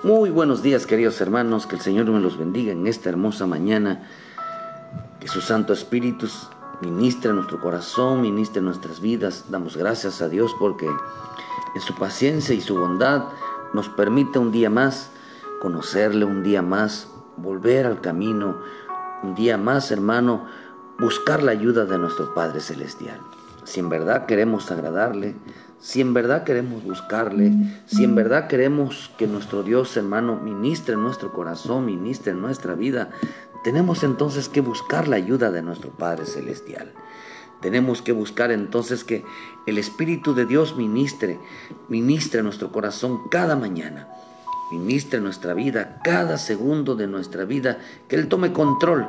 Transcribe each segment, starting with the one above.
Muy buenos días, queridos hermanos, que el Señor me los bendiga en esta hermosa mañana, que su Santo Espíritu ministre nuestro corazón, ministre nuestras vidas. Damos gracias a Dios porque en su paciencia y su bondad nos permite un día más conocerle, un día más volver al camino, un día más, hermano, buscar la ayuda de nuestro Padre Celestial. Si en verdad queremos agradarle, si en verdad queremos buscarle, si en verdad queremos que nuestro Dios, hermano, ministre en nuestro corazón, ministre en nuestra vida, tenemos entonces que buscar la ayuda de nuestro Padre Celestial. Tenemos que buscar entonces que el Espíritu de Dios ministre en nuestro corazón cada mañana, ministre nuestra vida, cada segundo de nuestra vida, que Él tome control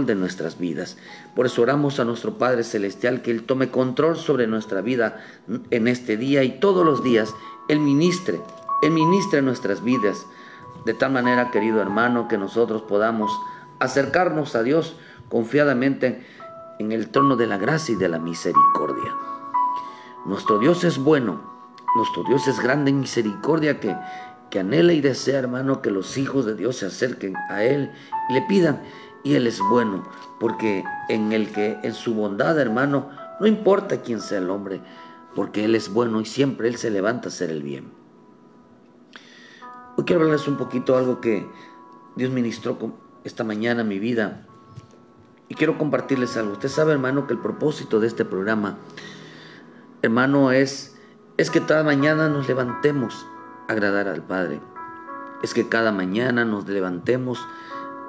de nuestras vidas. Por eso oramos a nuestro Padre Celestial, que Él tome control sobre nuestra vida en este día y todos los días. Él ministre nuestras vidas, de tal manera, querido hermano, que nosotros podamos acercarnos a Dios confiadamente en el trono de la gracia y de la misericordia. Nuestro Dios es bueno, nuestro Dios es grande en misericordia, que anhela y desea, hermano, que los hijos de Dios se acerquen a Él y le pidan. Y Él es bueno, porque en su bondad, hermano, no importa quién sea el hombre, porque Él es bueno y siempre Él se levanta a hacer el bien. Hoy quiero hablarles un poquito algo que Dios ministró esta mañana en mi vida, y quiero compartirles algo. Usted sabe, hermano, que el propósito de este programa, hermano, es que cada mañana nos levantemos a agradar al Padre. Es que cada mañana nos levantemos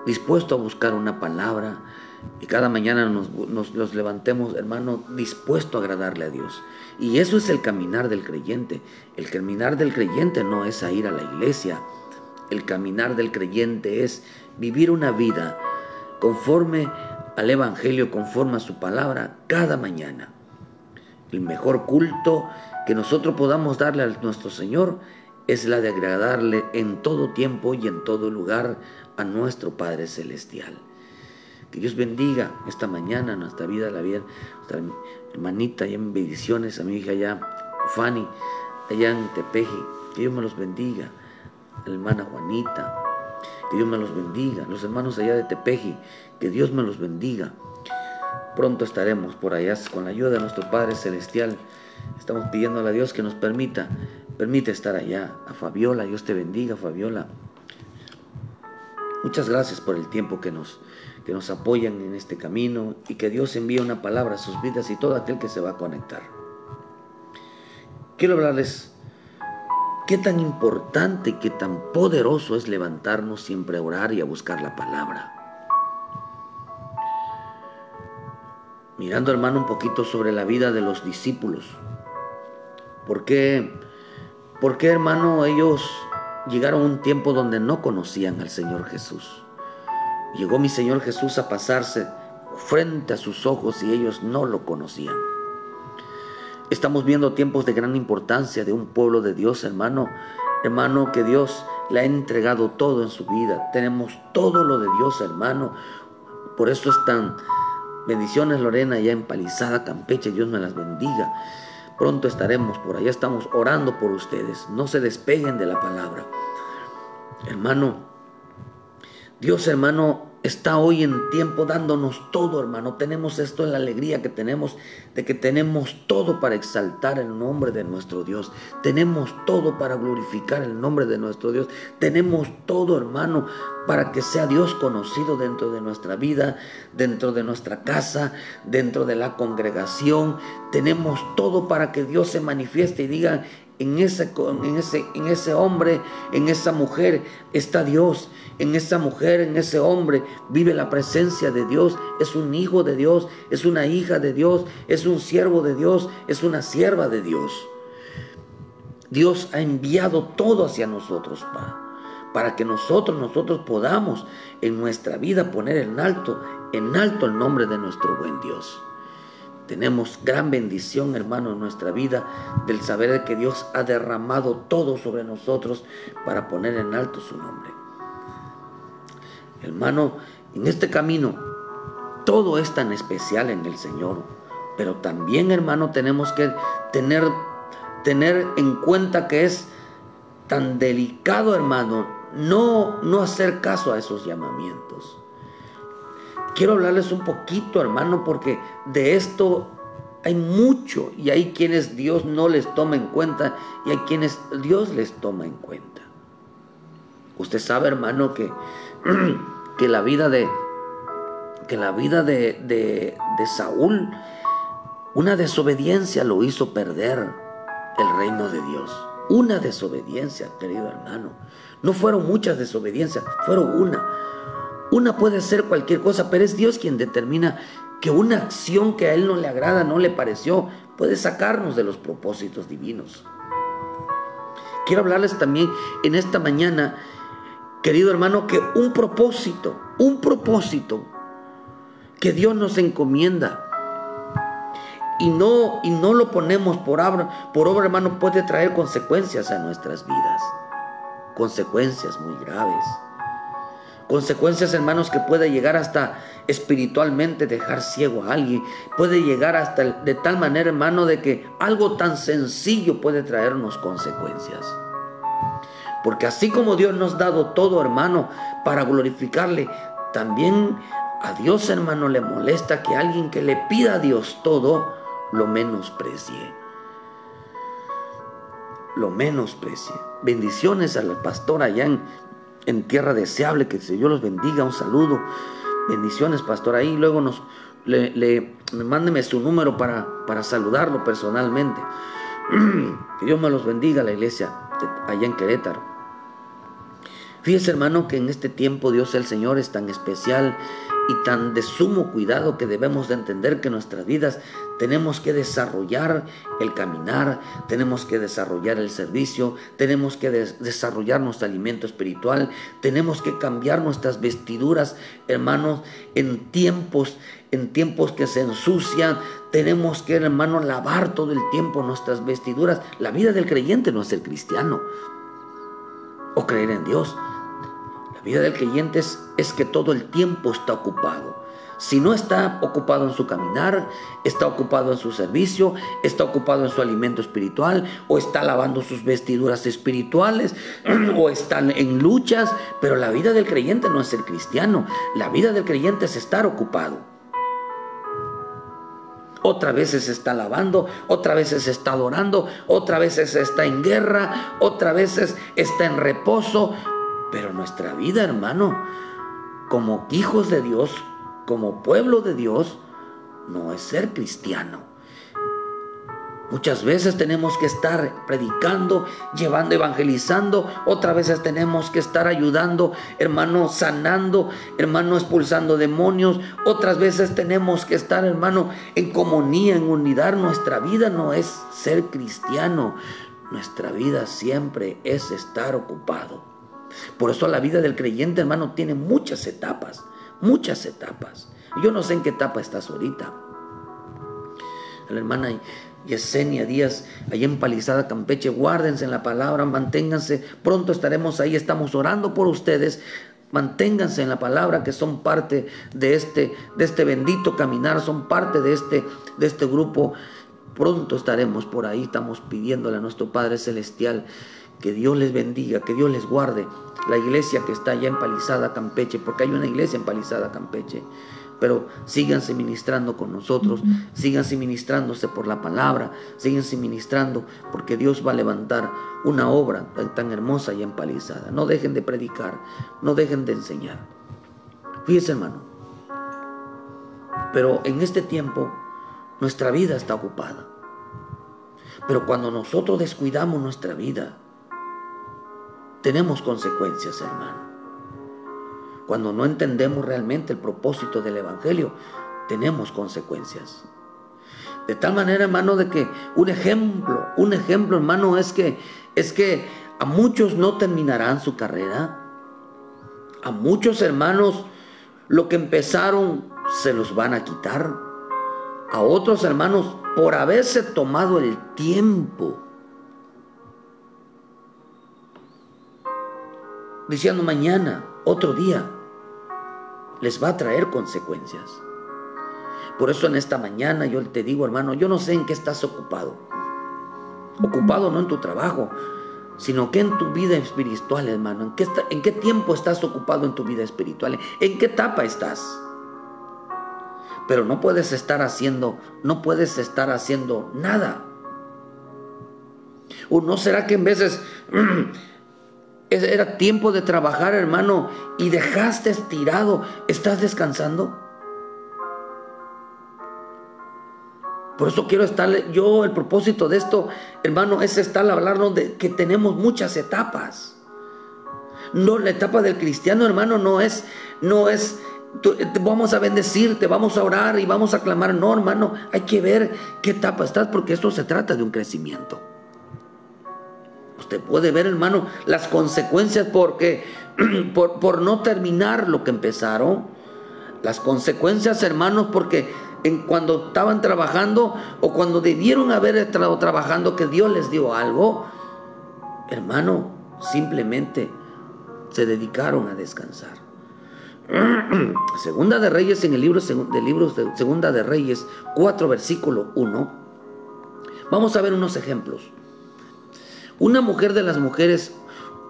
dispuesto a buscar una palabra, y cada mañana nos levantemos, hermano, dispuesto a agradarle a Dios. Y eso es el caminar del creyente. El caminar del creyente no es a ir a la iglesia. El caminar del creyente es vivir una vida conforme al Evangelio, conforme a su palabra, cada mañana. El mejor culto que nosotros podamos darle a nuestro Señor es la de agradarle en todo tiempo y en todo lugar a nuestro Padre Celestial. Que Dios bendiga esta mañana nuestra vida, nuestra hermanita allá en Bendiciones, a mi hija allá, Fanny, allá en Tepeji. Que Dios me los bendiga. A la hermana Juanita, que Dios me los bendiga. Los hermanos allá de Tepeji, que Dios me los bendiga. Pronto estaremos por allá con la ayuda de nuestro Padre Celestial. Estamos pidiéndole a Dios que nos permite estar allá. A Fabiola, Dios te bendiga, Fabiola. Muchas gracias por el tiempo que nos apoyan en este camino, y que Dios envíe una palabra a sus vidas y todo aquel que se va a conectar. Quiero hablarles qué tan importante y qué tan poderoso es levantarnos siempre a orar y a buscar la palabra. Mirando, hermano, un poquito sobre la vida de los discípulos. ¿Por qué, hermano, ellos llegaron a un tiempo donde no conocían al Señor Jesús? Llegó mi Señor Jesús a pasarse frente a sus ojos y ellos no lo conocían. Estamos viendo tiempos de gran importancia de un pueblo de Dios, hermano, que Dios le ha entregado todo en su vida. Tenemos todo lo de Dios, hermano. Por eso están bendiciones, Lorena, allá en Palizada, Campeche. Dios me las bendiga. Pronto estaremos por allá, estamos orando por ustedes. No se despeguen de la palabra. Hermano, Dios, hermano, está hoy en tiempo dándonos todo, hermano. Tenemos esto en la alegría que tenemos, de que tenemos todo para exaltar el nombre de nuestro Dios. Tenemos todo para glorificar el nombre de nuestro Dios. Tenemos todo, hermano, para que sea Dios conocido dentro de nuestra vida, dentro de nuestra casa, dentro de la congregación. Tenemos todo para que Dios se manifieste y diga: en ese hombre, en esa mujer está Dios. En esa mujer, en ese hombre vive la presencia de Dios. Es un hijo de Dios, es una hija de Dios, es un siervo de Dios, es una sierva de Dios. Dios ha enviado todo hacia nosotros, para que nosotros podamos en nuestra vida poner en alto el nombre de nuestro buen Dios. Tenemos gran bendición, hermano, en nuestra vida, del saber de que Dios ha derramado todo sobre nosotros para poner en alto su nombre. Hermano, en este camino todo es tan especial en el Señor, pero también, hermano, tenemos que tener en cuenta que es tan delicado, hermano, no hacer caso a esos llamamientos. Quiero hablarles un poquito, hermano, porque de esto hay mucho, y hay quienes Dios no les toma en cuenta y hay quienes Dios les toma en cuenta. Usted sabe, hermano, que la vida de Saúl, una desobediencia lo hizo perder el reino de Dios. Una desobediencia, querido hermano. No fueron muchas desobediencias, fueron una. Una puede ser cualquier cosa, pero es Dios quien determina que una acción que a Él no le agrada, no le pareció, puede sacarnos de los propósitos divinos. Quiero hablarles también en esta mañana, querido hermano, que un propósito que Dios nos encomienda y no lo ponemos por obra, hermano, puede traer consecuencias a nuestras vidas. Consecuencias muy graves. Consecuencias, hermanos, que puede llegar hasta espiritualmente dejar ciego a alguien. Puede llegar hasta de tal manera, hermano, de que algo tan sencillo puede traernos consecuencias. Porque así como Dios nos ha dado todo, hermano, para glorificarle, también a Dios, hermano, le molesta que alguien que le pida a Dios todo lo menosprecie. Lo menosprecie. Bendiciones al pastor allá en Tierra Deseable, que el Señor los bendiga, un saludo, bendiciones, pastor, ahí luego mándeme su número para saludarlo personalmente. Que Dios me los bendiga, la iglesia allá en Querétaro. Fíjese, hermano, que en este tiempo Dios el Señor es tan especial y tan de sumo cuidado que debemos de entender que en nuestras vidas tenemos que desarrollar el caminar, tenemos que desarrollar el servicio, tenemos que desarrollar nuestro alimento espiritual, tenemos que cambiar nuestras vestiduras, hermanos, en tiempos que se ensucian. Tenemos que, hermano, lavar todo el tiempo nuestras vestiduras. La vida del creyente no es ser cristiano o creer en Dios. La vida del creyente es que todo el tiempo está ocupado. Si no está ocupado en su caminar, está ocupado en su servicio, está ocupado en su alimento espiritual, o está lavando sus vestiduras espirituales, o están en luchas. Pero la vida del creyente no es ser cristiano. La vida del creyente es estar ocupado. Otra vez se está lavando, otra vez se está adorando, otra vez se está en guerra, otra vez está en reposo. Pero nuestra vida, hermano, como hijos de Dios, como pueblo de Dios, no es ser cristiano. Muchas veces tenemos que estar predicando, llevando, evangelizando. Otras veces tenemos que estar ayudando, hermano, sanando, hermano, expulsando demonios. Otras veces tenemos que estar, hermano, en comunión, en unidad. Nuestra vida no es ser cristiano. Nuestra vida siempre es estar ocupado. Por eso la vida del creyente, hermano, tiene muchas etapas. Muchas etapas. Yo no sé en qué etapa estás ahorita. La hermana Yesenia Díaz, allá en Palizada, Campeche, guárdense en la palabra, manténganse, pronto estaremos ahí, estamos orando por ustedes, manténganse en la palabra, que son parte de este bendito caminar, son parte de este grupo. Pronto estaremos por ahí, estamos pidiéndole a nuestro Padre Celestial que Dios les bendiga, que Dios les guarde. La iglesia que está allá en Palizada, Campeche, porque hay una iglesia en Palizada, Campeche. Pero síganse ministrando con nosotros, síganse ministrándose por la palabra, síganse ministrando, porque Dios va a levantar una obra tan hermosa allá en Palizada. No dejen de predicar, no dejen de enseñar. Fíjense, hermano, pero en este tiempo nuestra vida está ocupada. Pero cuando nosotros descuidamos nuestra vida, tenemos consecuencias, hermano. Cuando no entendemos realmente el propósito del evangelio, tenemos consecuencias. De tal manera, hermano, de que un ejemplo, hermano, es que a muchos no terminarán su carrera. A muchos, hermanos, lo que empezaron se los van a quitar. A otros, hermanos, por haberse tomado el tiempo, diciendo mañana, otro día, les va a traer consecuencias. Por eso en esta mañana yo te digo, hermano, yo no sé en qué estás ocupado. Ocupado no en tu trabajo, sino que en tu vida espiritual, hermano. ¿En qué tiempo estás ocupado en tu vida espiritual? ¿En qué etapa estás? Pero no puedes estar haciendo nada. ¿O no será que en veces era tiempo de trabajar, hermano, y dejaste estirado? ¿Estás descansando? Por eso quiero el propósito de esto, hermano, es estar hablando de que tenemos muchas etapas. No, la etapa del cristiano, hermano, no es vamos a bendecirte, vamos a orar y vamos a clamar. No, hermano, hay que ver qué etapa estás, porque esto se trata de un crecimiento. Usted puede ver, hermano, las consecuencias por no terminar lo que empezaron. Las consecuencias, hermanos, porque cuando estaban trabajando o cuando debieron haber estado trabajando, que Dios les dio algo, hermano, simplemente se dedicaron a descansar. Segunda de Reyes, en el libro de Segunda de Reyes 4, versículo 1, vamos a ver unos ejemplos. Una mujer de las mujeres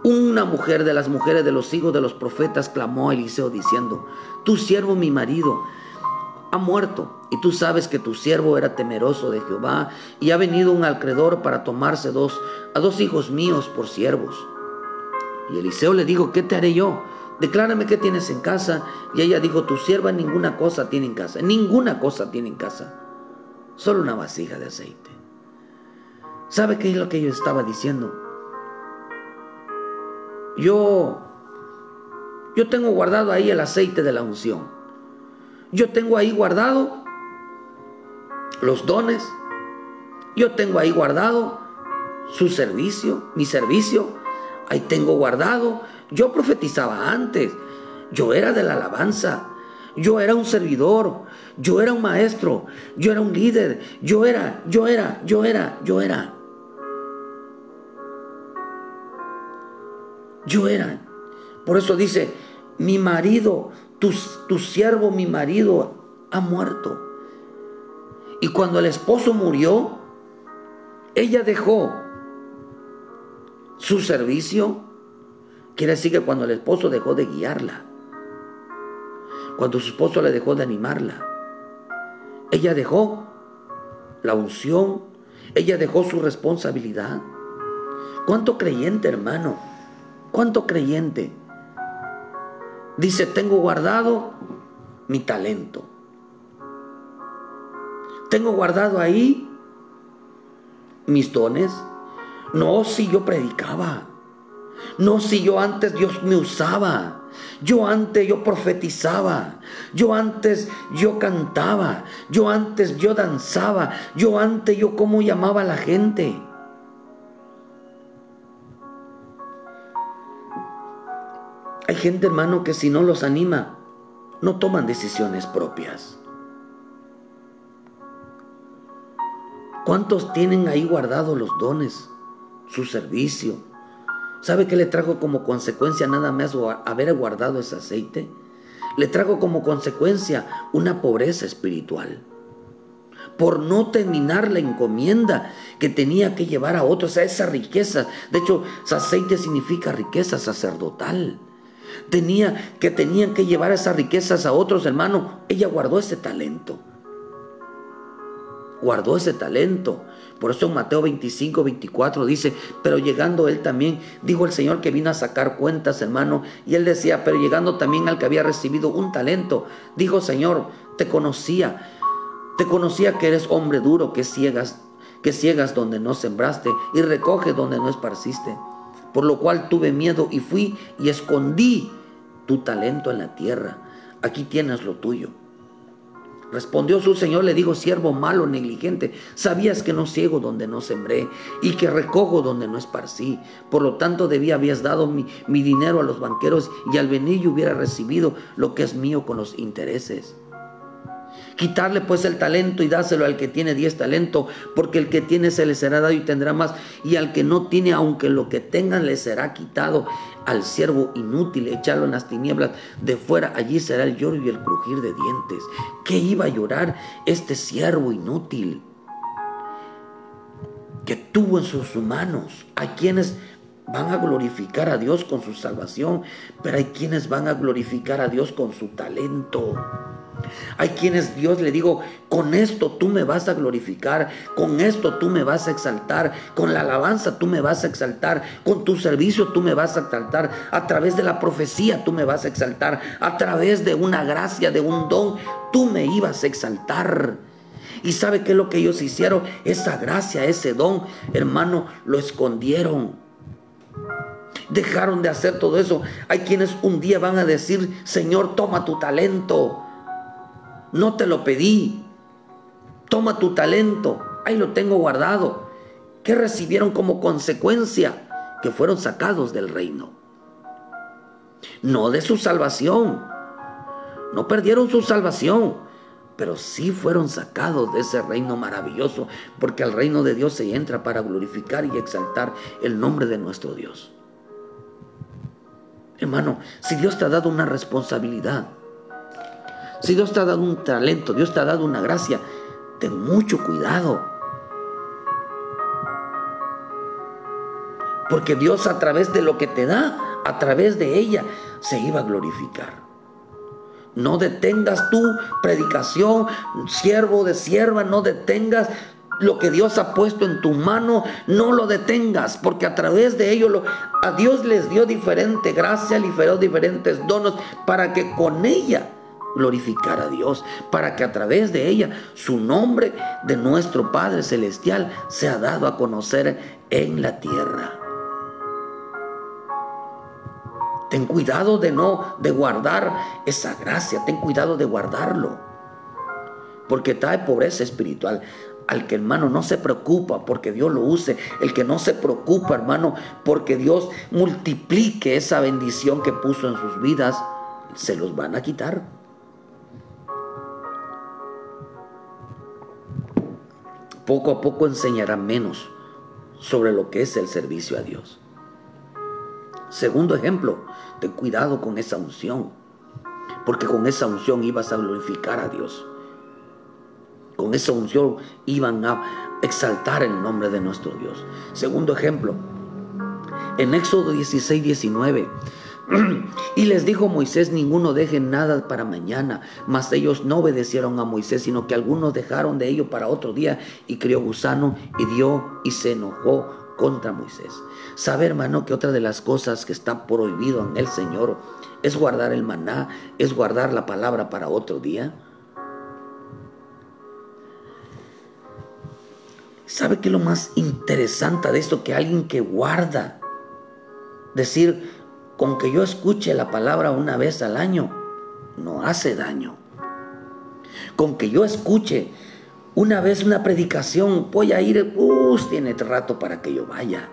de los hijos de los profetas clamó a Eliseo diciendo: tu siervo mi marido ha muerto, y tú sabes que tu siervo era temeroso de Jehová, y ha venido un acreedor para tomarse a dos hijos míos por siervos. Y Eliseo le dijo: ¿qué te haré yo? Declárame qué tienes en casa. Y ella dijo: tu sierva ninguna cosa tiene en casa, solo una vasija de aceite. ¿Sabe qué es lo que yo estaba diciendo? Yo tengo guardado ahí el aceite de la unción. Yo tengo ahí guardado los dones. Yo tengo ahí guardado mi servicio. Ahí tengo guardado. Yo profetizaba antes. Yo era de la alabanza. Yo era un servidor. Yo era un maestro. Yo era un líder. Yo era. Por eso dice: mi marido, tu siervo, mi marido ha muerto. Y cuando el esposo murió, ella dejó su servicio. Quiere decir que cuando el esposo dejó de guiarla, cuando su esposo le dejó de animarla, ella dejó la unción, ella dejó su responsabilidad. ¿Cuánto creyente, hermano? ¿Cuánto creyente dice: tengo guardado mi talento, tengo guardado ahí mis dones? No, si yo predicaba. No, si yo antes Dios me usaba. Yo antes yo profetizaba. Yo antes yo cantaba. Yo antes yo danzaba. Yo antes yo cómo llamaba a la gente. Hay gente, hermano, que si no los anima, no toman decisiones propias. ¿Cuántos tienen ahí guardados los dones, su servicio? ¿Sabe qué le trajo como consecuencia nada más haber guardado ese aceite? Le trajo como consecuencia una pobreza espiritual. Por no terminar la encomienda que tenía que llevar a otros, a esa riqueza. De hecho, ese aceite significa riqueza sacerdotal. Tenían que llevar esas riquezas a otros, hermano. Ella guardó ese talento. Guardó ese talento. Por eso en Mateo 25, 24 dice: pero llegando él también, dijo el Señor que vino a sacar cuentas, hermano. Y él decía: pero llegando también al que había recibido un talento, dijo: Señor, te conocía que eres hombre duro, que ciegas donde no sembraste y recoges donde no esparciste. Por lo cual tuve miedo y fui y escondí tu talento en la tierra. Aquí tienes lo tuyo. Respondió su señor, le dijo: siervo malo, negligente, sabías que no ciego donde no sembré y que recojo donde no esparcí. Por lo tanto habías dado mi dinero a los banqueros, y al venir yo hubiera recibido lo que es mío con los intereses. Quitarle pues el talento y dáselo al que tiene 10 talentos, porque el que tiene se le será dado y tendrá más, y al que no tiene, aunque lo que tengan le será quitado. Al siervo inútil echarlo en las tinieblas de fuera, allí será el lloro y el crujir de dientes. ¿Qué iba a llorar este siervo inútil? Que tuvo en sus manos a quienes van a glorificar a Dios con su salvación, pero hay quienes van a glorificar a Dios con su talento. Hay quienes Dios le digo, con esto tú me vas a glorificar, con esto tú me vas a exaltar, con la alabanza tú me vas a exaltar, con tu servicio tú me vas a exaltar, a través de la profecía tú me vas a exaltar, a través de una gracia, de un don, tú me ibas a exaltar. ¿Y sabe qué es lo que ellos hicieron? Esa gracia, ese don, hermano, lo escondieron. Dejaron de hacer todo eso. Hay quienes un día van a decir, Señor, toma tu talento. No te lo pedí. Toma tu talento. Ahí lo tengo guardado. ¿Qué recibieron como consecuencia? Que fueron sacados del reino. No de su salvación. No perdieron su salvación. Pero sí fueron sacados de ese reino maravilloso. Porque al reino de Dios se entra para glorificar y exaltar el nombre de nuestro Dios. Hermano, si Dios te ha dado una responsabilidad, si Dios te ha dado un talento, Dios te ha dado una gracia, ten mucho cuidado. Porque Dios a través de lo que te da, a través de ella, se iba a glorificar. No detengas tu predicación, siervo de sierva, no detengas lo que Dios ha puesto en tu mano, no lo detengas, porque a través de ello a Dios les dio diferente gracia, les dio diferentes dones para que con ella glorificar a Dios, para que a través de ella su nombre de nuestro Padre Celestial sea dado a conocer en la tierra. Ten cuidado de guardar esa gracia, ten cuidado de guardarlo, porque trae pobreza espiritual. Al que, hermano, no se preocupa porque Dios lo use, el que no se preocupa, hermano, porque Dios multiplique esa bendición que puso en sus vidas, se los van a quitar. Poco a poco enseñarán menos sobre lo que es el servicio a Dios. Segundo ejemplo, ten cuidado con esa unción, porque con esa unción ibas a glorificar a Dios. Con esa unción iban a exaltar el nombre de nuestro Dios. Segundo ejemplo, en Éxodo 16, 19. Y les dijo Moisés, ninguno deje nada para mañana. Mas ellos no obedecieron a Moisés, sino que algunos dejaron de ello para otro día, y crió gusano y dio y se enojó contra Moisés. Sabe, hermano, que otra de las cosas que está prohibido en el Señor es guardar el maná, es guardar la palabra para otro día. ¿Sabe qué es lo más interesante de esto? Que alguien que guarda, decir, con que yo escuche la palabra una vez al año, no hace daño. Con que yo escuche una vez una predicación, voy a ir, tiene rato para que yo vaya.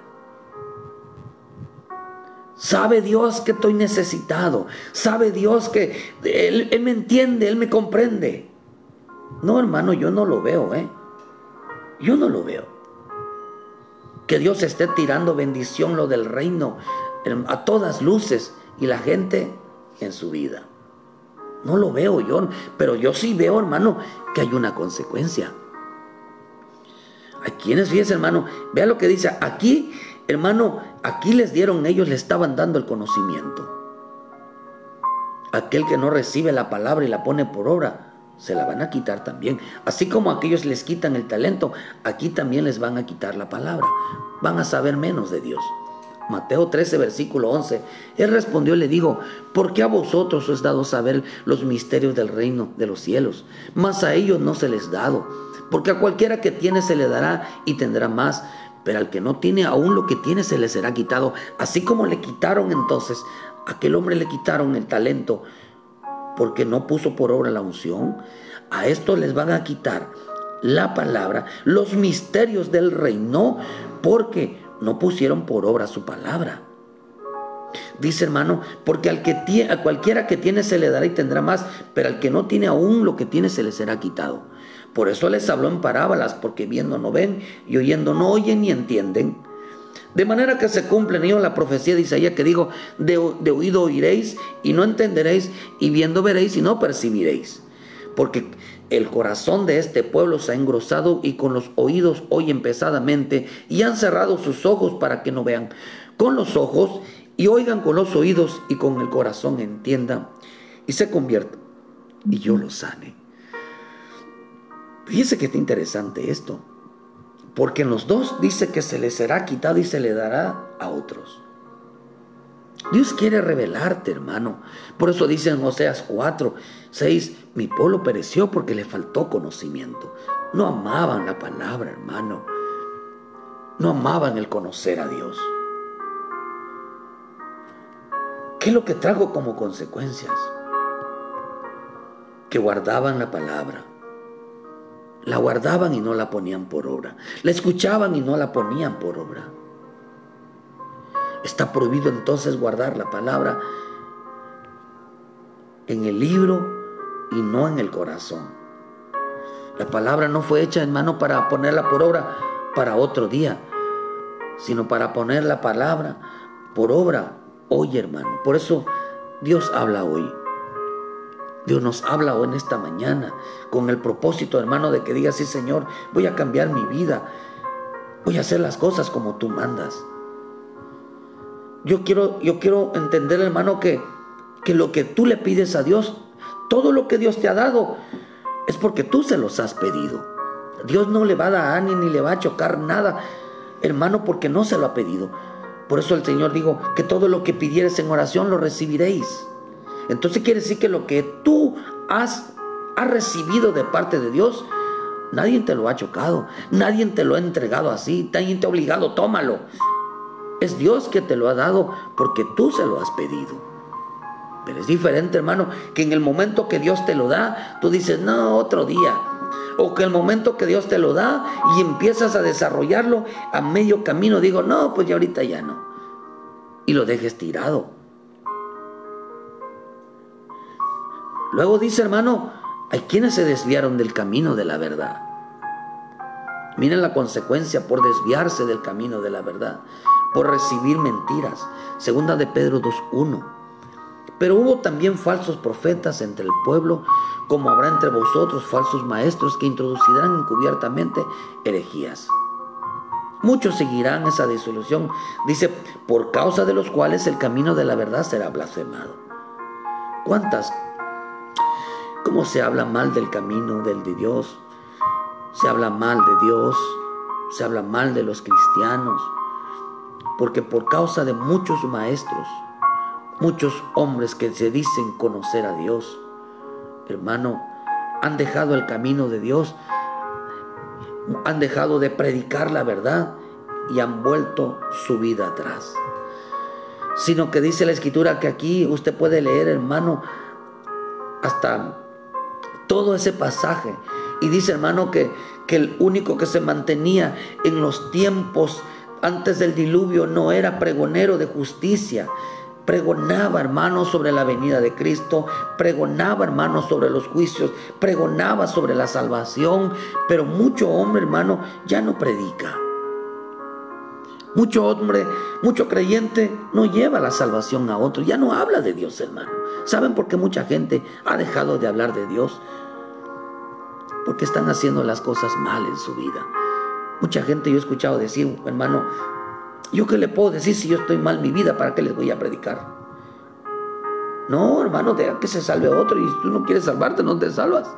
Sabe Dios que estoy necesitado. Sabe Dios que Él me entiende, Él me comprende. No, hermano, yo no lo veo, Yo no lo veo. Que Dios esté tirando bendición, lo del reino, a todas luces, y la gente en su vida. No lo veo yo, pero yo sí veo, hermano, que hay una consecuencia. Hay quienes, fíjense, hermano, vea lo que dice aquí, hermano, aquí ellos le estaban dando el conocimiento. Aquel que no recibe la palabra y la pone por obra, se la van a quitar también. Así como a aquellos les quitan el talento, aquí también les van a quitar la palabra. Van a saber menos de Dios. Mateo 13, versículo 11. Él respondió y le dijo, ¿por qué a vosotros os es dado saber los misterios del reino de los cielos? Mas a ellos no se les dado. Porque a cualquiera que tiene se le dará y tendrá más. Pero al que no tiene, aún lo que tiene se le será quitado. Así como le quitaron entonces, a aquel hombre le quitaron el talento porque no puso por obra la unción, a esto les van a quitar la palabra, los misterios del reino, porque no pusieron por obra su palabra. Dice, hermano, porque a cualquiera que tiene se le dará y tendrá más, pero al que no tiene, aún lo que tiene se le será quitado. Por eso les habló en parábolas, porque viendo no ven y oyendo no oyen ni entienden. De manera que se cumple en ellos la profecía de Isaías, que dijo, de oído oiréis y no entenderéis, y viendo veréis y no percibiréis. Porque el corazón de este pueblo se ha engrosado, y con los oídos oyen pesadamente, y han cerrado sus ojos para que no vean. con los ojos y oigan con los oídos y con el corazón entiendan y se conviertan y yo los sane. Fíjese que está interesante esto, porque en los dos dice que se les será quitado y se le dará a otros. Dios quiere revelarte, hermano. Por eso dice en Oseas 4:6, mi pueblo pereció porque le faltó conocimiento. No amaban la palabra, hermano. No amaban el conocer a Dios. ¿Qué es lo que trajo como consecuencias? Que guardaban la palabra. La guardaban y no la ponían por obra. La escuchaban y no la ponían por obra. Está prohibido entonces guardar la palabra en el libro y no en el corazón. La palabra no fue hecha, hermano, para ponerla por obra para otro día, sino para poner la palabra por obra hoy, hermano. Por eso Dios habla hoy. Dios nos habla hoy en esta mañana con el propósito, hermano, de que diga, sí, Señor, voy a cambiar mi vida. Voy a hacer las cosas como tú mandas. Yo quiero entender, hermano, que lo que tú le pides a Dios, todo lo que Dios te ha dado, es porque tú se los has pedido. Dios no le va a dar ni le va a chocar nada, hermano, porque no se lo ha pedido. Por eso el Señor dijo que todo lo que pidieres en oración lo recibiréis. Entonces quiere decir que lo que tú has recibido de parte de Dios, nadie te lo ha chocado, nadie te lo ha entregado así, nadie te ha obligado, tómalo. Es Dios que te lo ha dado porque tú se lo has pedido. Pero es diferente, hermano, que en el momento que Dios te lo da, tú dices, no, otro día. O que el momento que Dios te lo da y empiezas a desarrollarlo a medio camino, digo, no, pues ya ahorita ya no. Y lo dejes tirado. Luego dice, hermano, hay quienes se desviaron del camino de la verdad. Miren la consecuencia por desviarse del camino de la verdad, por recibir mentiras. Segunda de Pedro 2:1. Pero hubo también falsos profetas entre el pueblo, como habrá entre vosotros falsos maestros que introducirán encubiertamente herejías. Muchos seguirán esa disolución, dice, por causa de los cuales el camino de la verdad será blasfemado. ¿Cómo se habla mal del camino de Dios? Se habla mal de Dios, se habla mal de los cristianos, porque por causa de muchos maestros, muchos hombres que se dicen conocer a Dios, hermano, han dejado el camino de Dios, han dejado de predicar la verdad y han vuelto su vida atrás. Sino que dice la Escritura que aquí usted puede leer, hermano, hasta todo ese pasaje. Y dice, hermano, que el único que se mantenía en los tiempos antes del diluvio no era pregonero de justicia. Pregonaba, hermano, sobre la venida de Cristo, pregonaba, hermano, sobre los juicios, pregonaba sobre la salvación, pero mucho hombre, hermano, ya no predica. Mucho hombre, mucho creyente no lleva la salvación a otro, ya no habla de Dios, hermano. ¿Saben por qué mucha gente ha dejado de hablar de Dios? Porque están haciendo las cosas mal en su vida. Mucha gente yo he escuchado decir, hermano, ¿yo qué le puedo decir si yo estoy mal en mi vida? ¿Para qué les voy a predicar? No, hermano, deja que se salve otro, y si tú no quieres salvarte, no te salvas.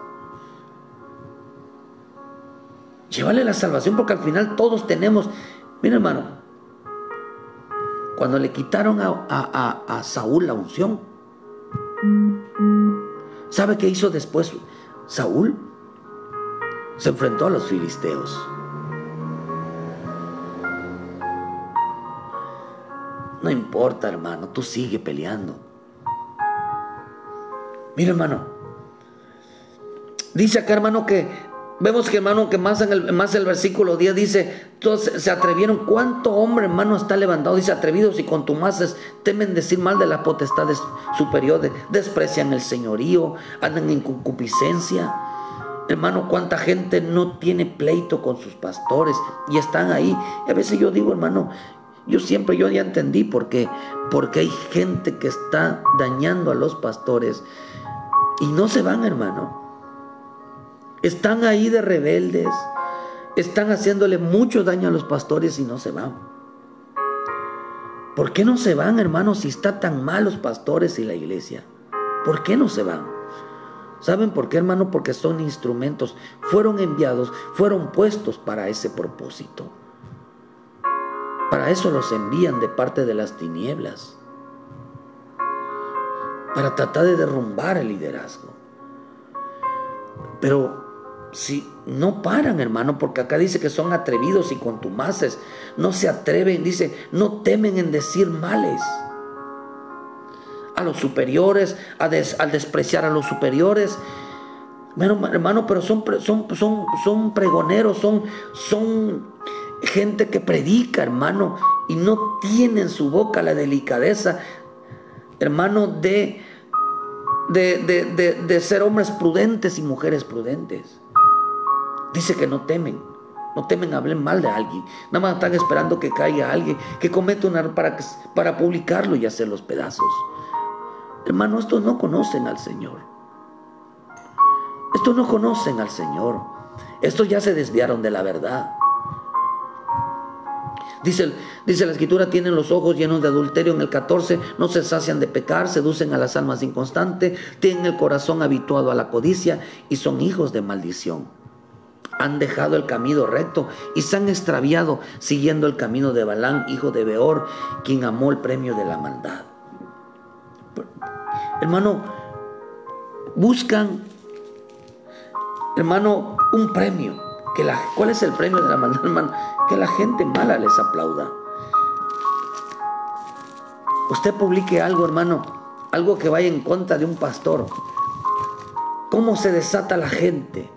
Llévale la salvación, porque al final todos tenemos. Mira, hermano, cuando le quitaron a Saúl la unción, ¿sabe qué hizo después Saúl? Se enfrentó a los filisteos. No importa, hermano, tú sigue peleando. Mira, hermano, dice acá, hermano, que vemos que, hermano, que más el versículo 10 dice, todos se atrevieron. ¿Cuánto hombre, hermano, está levantado? Dice, atrevidos y contumaces temen decir mal de las potestades superiores, desprecian el señorío, andan en concupiscencia. Hermano, cuánta gente no tiene pleito con sus pastores y están ahí. Y a veces yo digo, hermano, yo ya entendí porque hay gente que está dañando a los pastores y no se van, hermano. Están ahí de rebeldes, están haciéndole mucho daño a los pastores y no se van. ¿Por qué no se van, hermanos, si está tan mal los pastores y la iglesia? ¿Por qué no se van? ¿Saben por qué, hermano? Porque son instrumentos, fueron enviados, fueron puestos para ese propósito. Para eso los envían de parte de las tinieblas, para tratar de derrumbar el liderazgo. Pero si no paran, hermano, porque acá dice que son atrevidos y contumaces, no se atreven, dice, no temen en decir males a los superiores, al despreciar a los superiores. Bueno, hermano, pero son pregoneros, son gente que predica, hermano, y no tiene en su boca la delicadeza, hermano, de ser hombres prudentes y mujeres prudentes. Dice que no temen hablar mal de alguien. Nada más están esperando que caiga alguien, que cometa un error para publicarlo y hacer los pedazos. Hermano, estos no conocen al Señor. Estos no conocen al Señor. Estos ya se desviaron de la verdad. Dice la Escritura, tienen los ojos llenos de adulterio en el 14, no se sacian de pecar, seducen a las almas inconstantes, tienen el corazón habituado a la codicia y son hijos de maldición. Han dejado el camino recto y se han extraviado siguiendo el camino de Balaam, hijo de Beor, quien amó el premio de la maldad. Hermano, buscan, hermano, un premio. ¿Cuál es el premio de la maldad, hermano? Que la gente mala les aplauda. Usted publique algo, hermano, algo que vaya en contra de un pastor. ¿Cómo se desata la gente?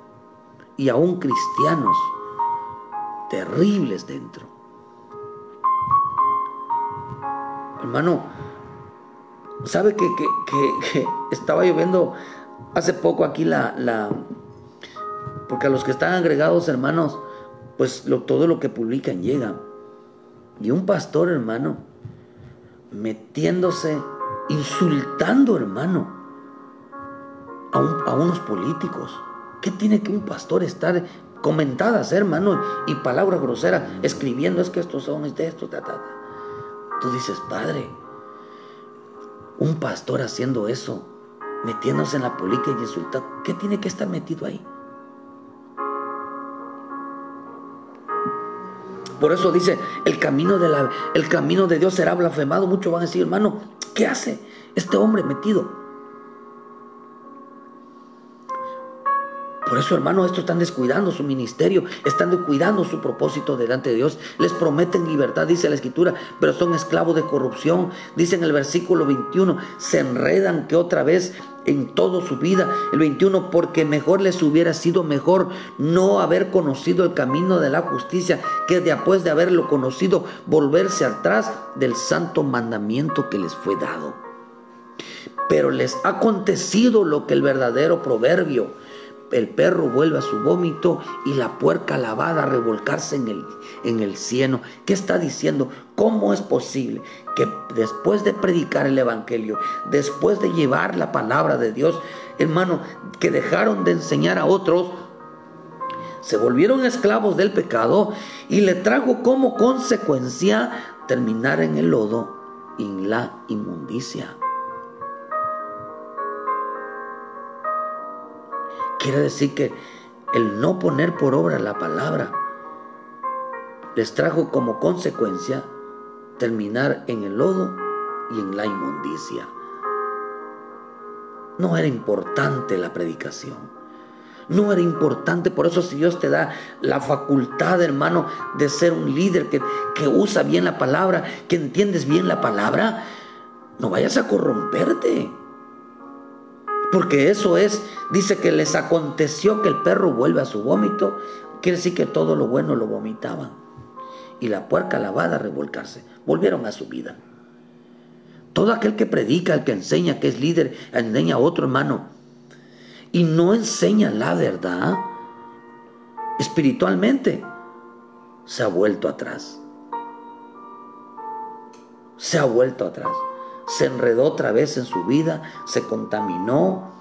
Y aún cristianos terribles dentro. Hermano, ¿sabe que estaba lloviendo hace poco aquí porque a los que están agregados, hermanos, pues todo lo que publican llega. Y un pastor, hermano, metiéndose, insultando, hermano, a unos políticos. ¿Qué tiene que un pastor estar comentadas, hermano, y palabras groseras, escribiendo, es que estos son de esto, Tú dices, Padre, un pastor haciendo eso, metiéndose en la política y insultando, ¿qué tiene que estar metido ahí? Por eso dice, el camino de Dios será blasfemado. Muchos van a decir, hermano, ¿qué hace este hombre metido? Por eso, hermano, estos están descuidando su ministerio, están descuidando su propósito delante de Dios. Les prometen libertad, dice la Escritura, pero son esclavos de corrupción. Dice en el versículo 21, se enredan que otra vez en toda su vida. El 21, porque mejor les hubiera sido mejor no haber conocido el camino de la justicia, que después de haberlo conocido, volverse atrás del santo mandamiento que les fue dado. Pero les ha acontecido lo que el verdadero proverbio: el perro vuelve a su vómito y la puerca lavada a revolcarse en el cieno. ¿Qué está diciendo? ¿Cómo es posible que después de predicar el evangelio, después de llevar la palabra de Dios, hermano, que dejaron de enseñar a otros, se volvieron esclavos del pecado y le trajo como consecuencia terminar en el lodo y en la inmundicia? Quiere decir que el no poner por obra la palabra les trajo como consecuencia terminar en el lodo y en la inmundicia. No era importante la predicación, no era importante. Por eso, si Dios te da la facultad, hermano, de ser un líder que usa bien la palabra, que entiendes bien la palabra, no vayas a corromperte. Porque eso es, dice que les aconteció que el perro vuelve a su vómito. Quiere decir que todo lo bueno lo vomitaban. Y la puerca lavada a revolcarse. Volvieron a su vida. Todo aquel que predica, el que enseña, que es líder, enseña a otro, hermano, y no enseña la verdad, espiritualmente, se ha vuelto atrás. Se ha vuelto atrás. Se enredó otra vez en su vida, se contaminó.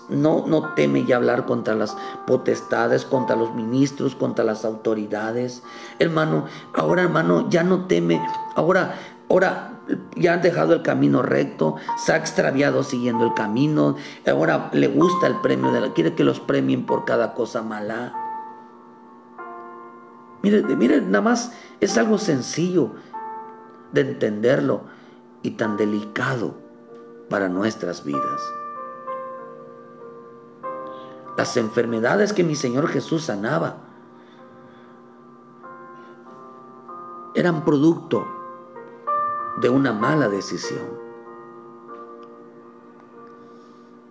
No teme ya hablar contra las potestades, contra los ministros, contra las autoridades. Hermano, ahora, hermano, ya no teme. Ahora Ahora ya han dejado el camino recto, se ha extraviado siguiendo el camino. Ahora le gusta el premio, quiere que los premien por cada cosa mala. Mire, nada más es algo sencillo de entenderlo y tan delicado para nuestras vidas. Las enfermedades que mi Señor Jesús sanaba eran producto de una mala decisión.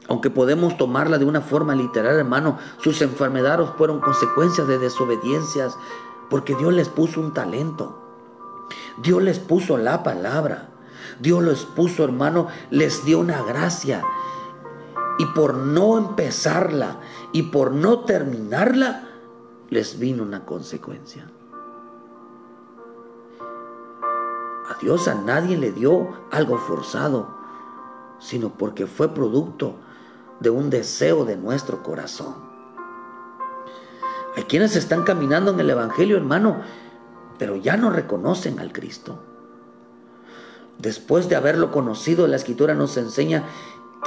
Aunque podemos tomarla de una forma literal, hermano, sus enfermedades fueron consecuencias de desobediencias, porque Dios les puso un talento. Dios les puso la palabra. Dios les puso, hermano, les dio una gracia. Y por no empezarla y por no terminarla, les vino una consecuencia. A Dios a nadie le dio algo forzado, sino porque fue producto de un deseo de nuestro corazón. Hay quienes están caminando en el Evangelio, hermano, pero ya no reconocen al Cristo. Después de haberlo conocido, la Escritura nos enseña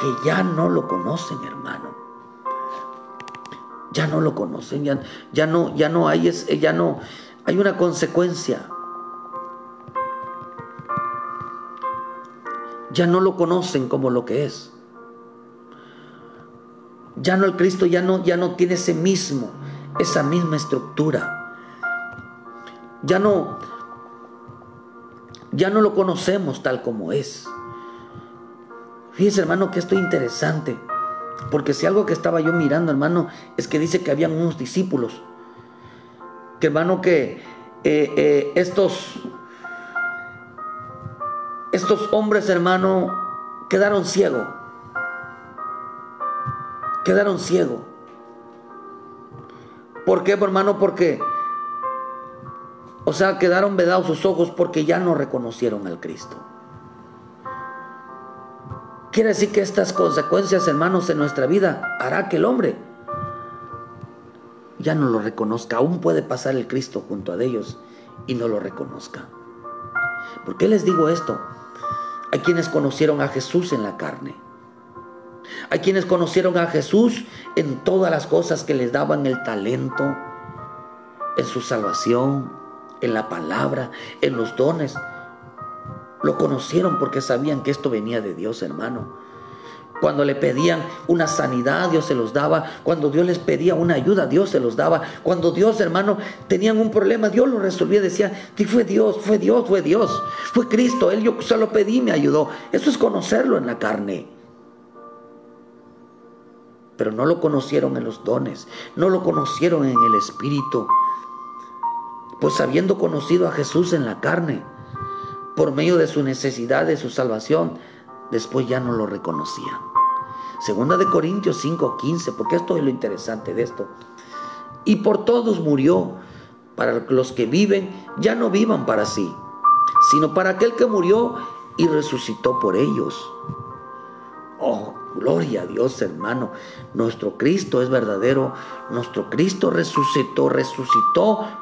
que ya no lo conocen, hermano. Ya no lo conocen, ya no hay una consecuencia. Ya no lo conocen como lo que es. Ya no, el Cristo ya no tiene esa misma estructura. Ya no lo conocemos tal como es. Fíjese, hermano, que esto es interesante, porque si algo que estaba yo mirando, hermano, es que dice que habían unos discípulos, que, hermano, que estos hombres, hermano, quedaron ciegos. Quedaron ciegos. ¿Por qué, hermano? Porque, quedaron vedados sus ojos porque ya no reconocieron al Cristo. Quiere decir que estas consecuencias, hermanos, en nuestra vida hará que el hombre ya no lo reconozca. Aún puede pasar el Cristo junto a ellos y no lo reconozca. ¿Por qué les digo esto? Hay quienes conocieron a Jesús en la carne. Hay quienes conocieron a Jesús en todas las cosas que les daban el talento, en su salvación, en la palabra, en los dones. Lo conocieron porque sabían que esto venía de Dios, hermano. Cuando le pedían una sanidad, Dios se los daba. Cuando Dios les pedía una ayuda, Dios se los daba. Cuando Dios, hermano, tenían un problema, Dios lo resolvía. Decía, fue Dios. Fue Cristo. Yo solo pedí y me ayudó. Eso es conocerlo en la carne. Pero no lo conocieron en los dones. No lo conocieron en el Espíritu. Pues habiendo conocido a Jesús en la carne, por medio de su necesidad, de su salvación, después ya no lo reconocían. Segunda de Corintios 5:15, porque esto es lo interesante de esto. Y por todos murió, para los que viven, ya no vivan para sí, sino para aquel que murió y resucitó por ellos. Oh, gloria a Dios, hermano. Nuestro Cristo es verdadero. Nuestro Cristo resucitó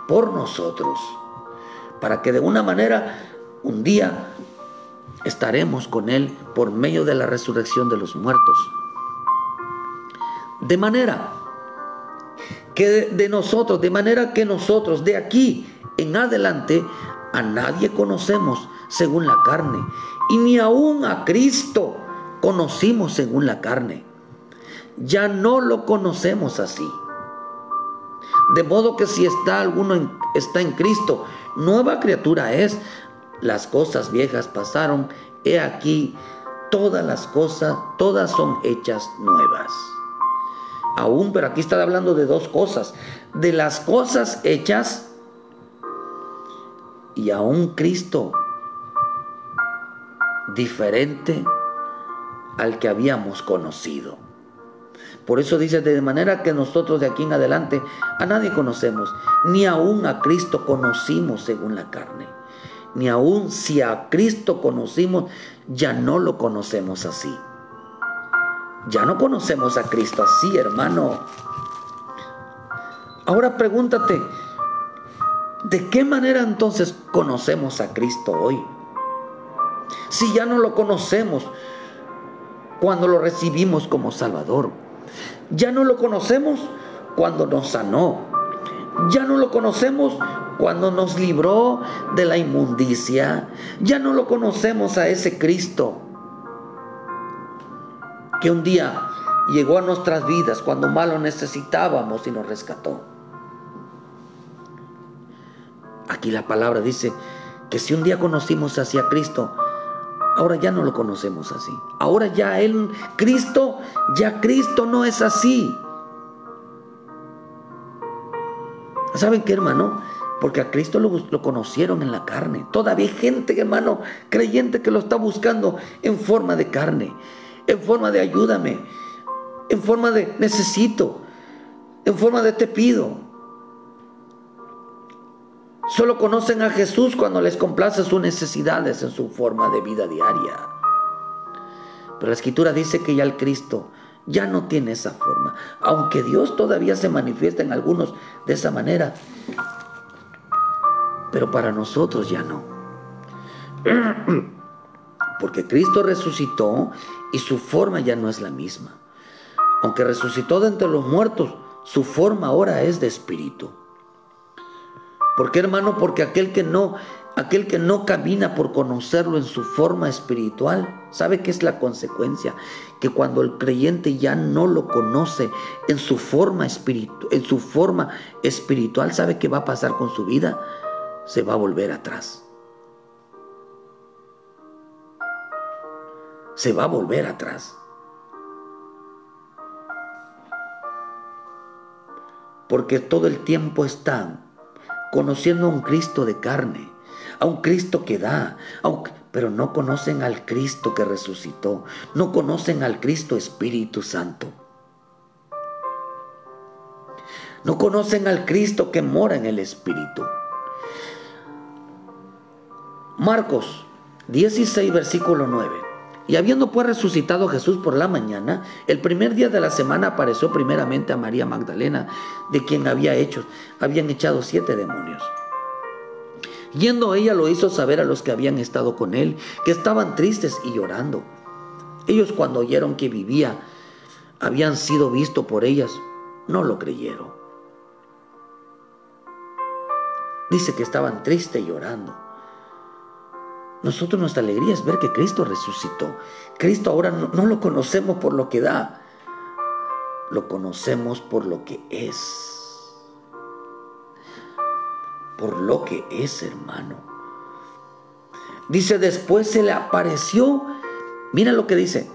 por nosotros, para que de una manera un día estaremos con Él por medio de la resurrección de los muertos. De manera que nosotros de aquí en adelante a nadie conocemos según la carne, y ni aún a Cristo conocimos según la carne. Ya no lo conocemos así. De modo que si alguno está en Cristo, nueva criatura es. Las cosas viejas pasaron, he aquí, todas son hechas nuevas. Aún, pero aquí está hablando de dos cosas: de las cosas hechas y a un Cristo diferente al que habíamos conocido. Por eso dice, de manera que nosotros de aquí en adelante a nadie conocemos, ni aún a Cristo conocimos según la carne. Ni aún si a Cristo conocimos, ya no lo conocemos así. Ya no conocemos a Cristo así, hermano. Ahora pregúntate, ¿de qué manera entonces conocemos a Cristo hoy? Si ya no lo conocemos cuando lo recibimos como Salvador. Ya no lo conocemos cuando nos sanó. Ya no lo conocemos cuando nos libró de la inmundicia. Ya no lo conocemos a ese Cristo que un día llegó a nuestras vidas cuando más lo necesitábamos y nos rescató. Aquí la palabra dice que si un día conocimos así a Cristo, ahora ya no lo conocemos así. Ahora ya Cristo no es así. ¿Saben qué, hermano? Porque a Cristo lo conocieron en la carne. Todavía hay gente, hermano, creyente que lo está buscando en forma de carne, en forma de ayúdame, en forma de necesito, en forma de te pido. Solo conocen a Jesús cuando les complace sus necesidades en su forma de vida diaria. Pero la Escritura dice que ya el Cristo ya no tiene esa forma. Aunque Dios todavía se manifiesta en algunos de esa manera, pero para nosotros ya no. Porque Cristo resucitó y su forma ya no es la misma. Aunque resucitó de entre los muertos, su forma ahora es de espíritu. ¿Por qué, hermano? Porque aquel que no camina por conocerlo en su forma espiritual, ¿sabe qué es la consecuencia? Que cuando el creyente ya no lo conoce en su forma espiritual, ¿sabe qué va a pasar con su vida? Se va a volver atrás. Se va a volver atrás. Porque todo el tiempo está conociendo a un Cristo de carne, a un Cristo que da, pero no conocen al Cristo que resucitó, no conocen al Cristo Espíritu Santo. No conocen al Cristo que mora en el Espíritu. Marcos 16, versículo 9. Y habiendo pues resucitado Jesús por la mañana, el primer día de la semana apareció primeramente a María Magdalena, de quien habían echado 7 demonios. Yendo ella lo hizo saber a los que habían estado con él, que estaban tristes y llorando. Ellos, cuando oyeron que vivía, habían sido vistos por ellas, no lo creyeron. Dice que estaban tristes y llorando. Nosotros, nuestra alegría es ver que Cristo resucitó. Cristo ahora no lo conocemos por lo que da, lo conocemos por lo que es. Por lo que es, hermano. Dice, después se le apareció. Mira lo que dice.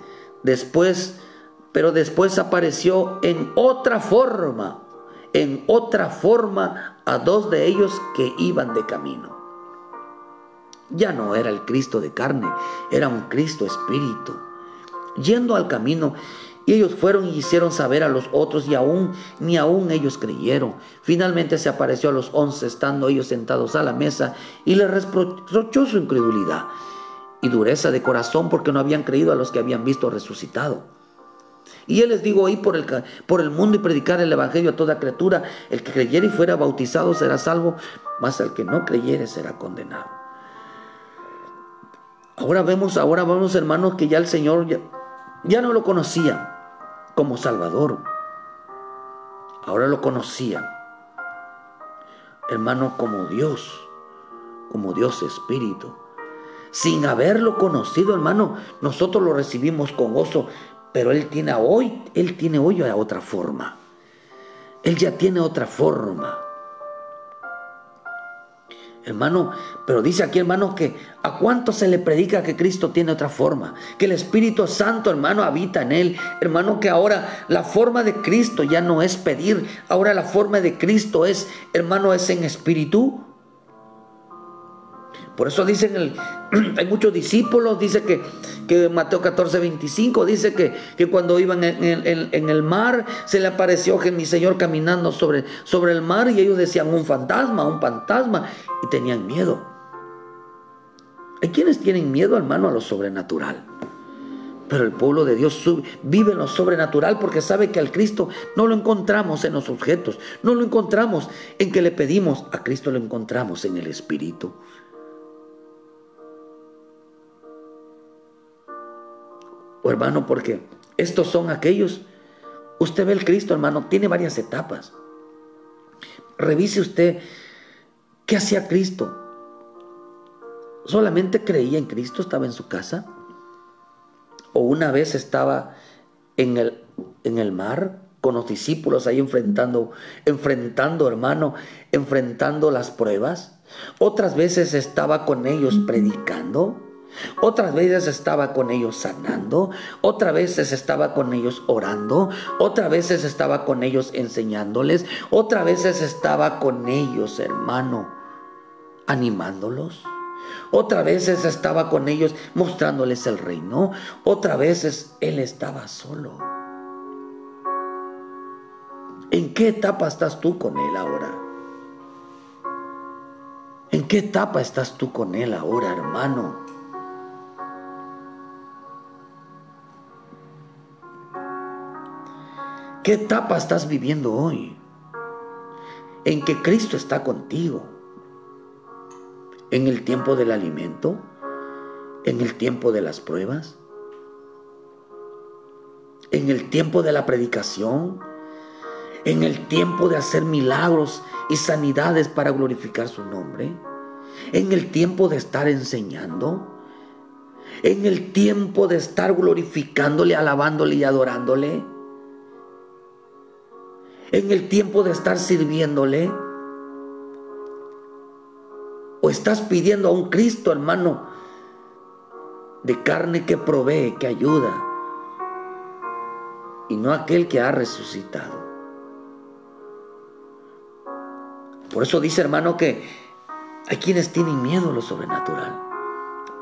Pero después apareció en otra forma a 2 de ellos que iban de camino. Ya no era el Cristo de carne, era un Cristo espíritu. Yendo al camino, y ellos fueron y hicieron saber a los otros, y ni aún ellos creyeron. Finalmente se apareció a los 11, estando ellos sentados a la mesa, y les reprochó su incredulidad y dureza de corazón, porque no habían creído a los que habían visto resucitado. Y él les dijo: ir por el mundo y predicar el evangelio a toda criatura. El que creyere y fuera bautizado será salvo, mas el que no creyere será condenado. Ahora vemos, hermanos, que ya el Señor ya no lo conocía como Salvador. Ahora lo conocía, hermano, como Dios Espíritu. Sin haberlo conocido, hermano, nosotros lo recibimos con gozo, pero Él tiene hoy otra forma. Él ya tiene otra forma. Hermano, pero dice aquí, hermano, que a cuánto se le predica que Cristo tiene otra forma, que el Espíritu Santo, hermano, habita en él. Hermano, que ahora la forma de Cristo ya no es pedir, ahora la forma de Cristo es, hermano, es en espíritu. Por eso dicen, hay muchos discípulos, dice que Mateo 14, 25, dice que cuando iban en el mar, se le apareció mi Señor caminando sobre el mar, y ellos decían un fantasma, y tenían miedo. Hay quienes tienen miedo, hermano, a lo sobrenatural. Pero el pueblo de Dios vive en lo sobrenatural, porque sabe que al Cristo no lo encontramos en los objetos, no lo encontramos en que le pedimos, a Cristo lo encontramos en el Espíritu. O hermano, porque estos son aquellos. Usted ve el Cristo, hermano, tiene varias etapas. Revise usted qué hacía Cristo. ¿Solamente creía en Cristo? ¿Estaba en su casa? ¿O una vez estaba en el mar con los discípulos ahí enfrentando, hermano, enfrentando las pruebas? Otras veces estaba con ellos predicando. Otras veces estaba con ellos sanando. Otras veces estaba con ellos orando. Otras veces estaba con ellos enseñándoles. Otras veces estaba con ellos, hermano, animándolos. Otras veces estaba con ellos mostrándoles el reino. Otras veces Él estaba solo. ¿En qué etapa estás tú con Él ahora? ¿En qué etapa estás tú con Él ahora, hermano? ¿Qué etapa estás viviendo hoy? ¿En que Cristo está contigo? ¿En el tiempo del alimento? ¿En el tiempo de las pruebas? ¿En el tiempo de la predicación? ¿En el tiempo de hacer milagros y sanidades para glorificar su nombre? ¿En el tiempo de estar enseñando? ¿En el tiempo de estar glorificándole, alabándole y adorándole? ¿En el tiempo de estar sirviéndole? ¿O estás pidiendo a un Cristo, hermano, de carne que provee, que ayuda, y no aquel que ha resucitado? Por eso dice, hermano, que hay quienes tienen miedo a lo sobrenatural.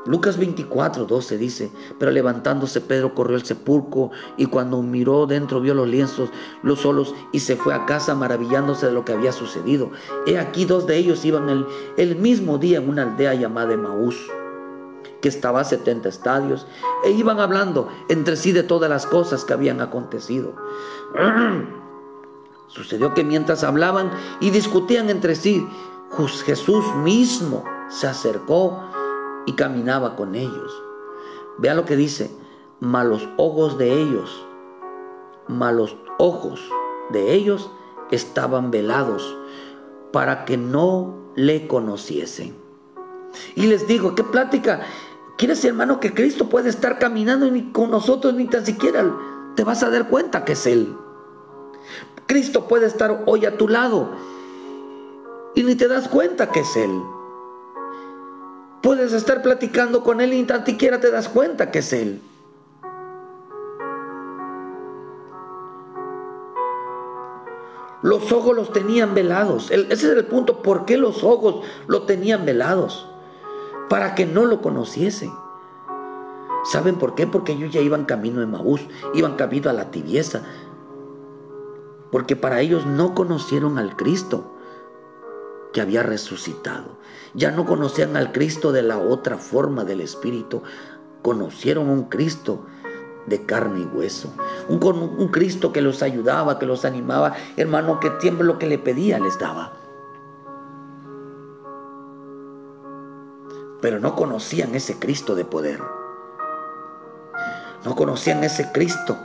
Lucas 24:12 dice: pero levantándose Pedro corrió al sepulcro, y cuando miró dentro vio los lienzos, los solos, y se fue a casa maravillándose de lo que había sucedido. He aquí 2 de ellos iban el mismo día en una aldea llamada Emaús, que estaba a 70 estadios, e iban hablando entre sí de todas las cosas que habían acontecido. Sucedió que mientras hablaban y discutían entre sí, Jesús mismo se acercó y caminaba con ellos. Vea lo que dice: mas los ojos de ellos estaban velados para que no le conociesen. Y les digo, ¿qué plática? ¿Quieres, hermano, que Cristo puede estar caminando y con nosotros ni tan siquiera te vas a dar cuenta que es Él? Cristo puede estar hoy a tu lado y ni te das cuenta que es Él. Puedes estar platicando con Él y ni tan siquiera te das cuenta que es Él. Los ojos los tenían velados. Ese es el punto. ¿Por qué los ojos los tenían velados? Para que no lo conociesen. ¿Saben por qué? Porque ellos ya iban camino a Emaús, iban camino a la tibieza. Porque para ellos no conocieron al Cristo que había resucitado. Ya no conocían al Cristo de la otra forma del Espíritu. Conocieron a un Cristo de carne y hueso. Un Cristo que los ayudaba, que los animaba. Hermano, que siempre lo que le pedía les daba. Pero no conocían ese Cristo de poder. No conocían ese Cristo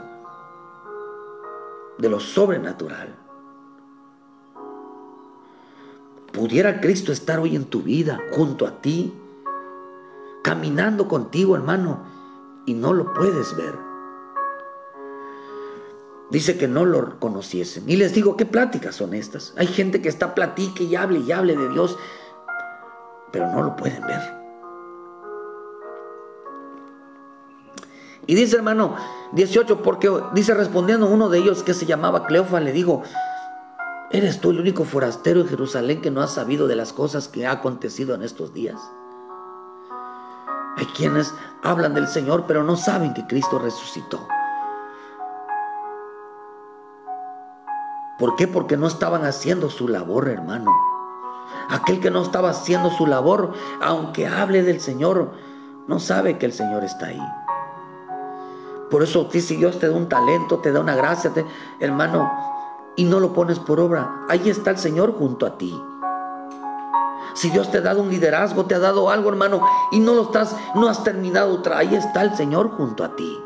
de lo sobrenatural. ¿Pudiera Cristo estar hoy en tu vida, junto a ti, caminando contigo, hermano, y no lo puedes ver? Dice que no lo conociesen. Y les digo, ¿qué pláticas son estas? Hay gente que está platique y hable de Dios, pero no lo pueden ver. Y dice, hermano, 18, porque dice, respondiendo uno de ellos que se llamaba Cleofas, le dijo: ¿eres tú el único forastero en Jerusalén que no has sabido de las cosas que ha acontecido en estos días? Hay quienes hablan del Señor, pero no saben que Cristo resucitó. ¿Por qué? Porque no estaban haciendo su labor, hermano. Aquel que no estaba haciendo su labor, aunque hable del Señor, no sabe que el Señor está ahí. Por eso, si Dios te da un talento, te da una gracia, hermano, y no lo pones por obra, ahí está el Señor junto a ti. Si Dios te ha dado un liderazgo, te ha dado algo, hermano, y no has terminado, ahí está el Señor junto a ti.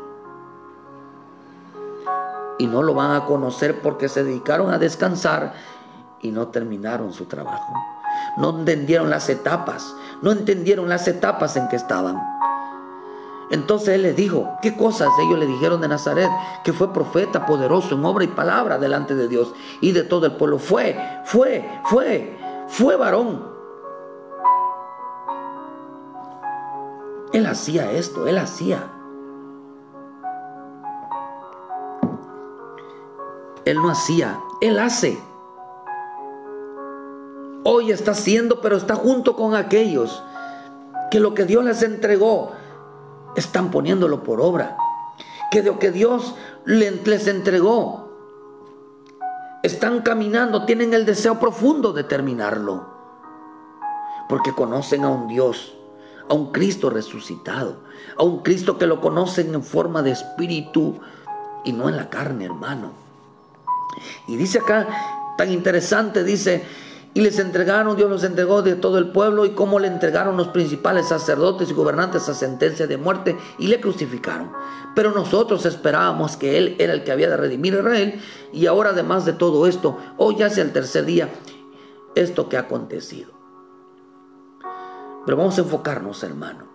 y no lo van a conocer porque se dedicaron a descansar y no terminaron su trabajo. No entendieron las etapas, en que estaban. Entonces él les dijo, ¿qué cosas? Ellos le dijeron de Nazaret, que fue profeta poderoso en obra y palabra delante de Dios y de todo el pueblo. Fue varón. Él hacía esto, él hacía. Él no hacía, él hace. Hoy está haciendo, pero está junto con aquellos que lo que Dios les entregó están poniéndolo por obra. Que lo que Dios les entregó están caminando, tienen el deseo profundo de terminarlo. Porque conocen a un Dios, a un Cristo resucitado, a un Cristo que lo conocen en forma de espíritu y no en la carne, hermano. Y dice acá, tan interesante, dice: y les entregaron, Dios los entregó de todo el pueblo, y como le entregaron los principales sacerdotes y gobernantes a sentencia de muerte, y le crucificaron. Pero nosotros esperábamos que Él era el que había de redimir a Israel, y ahora, además de todo esto, hoy ya sea el tercer día esto que ha acontecido. Pero vamos a enfocarnos, hermano.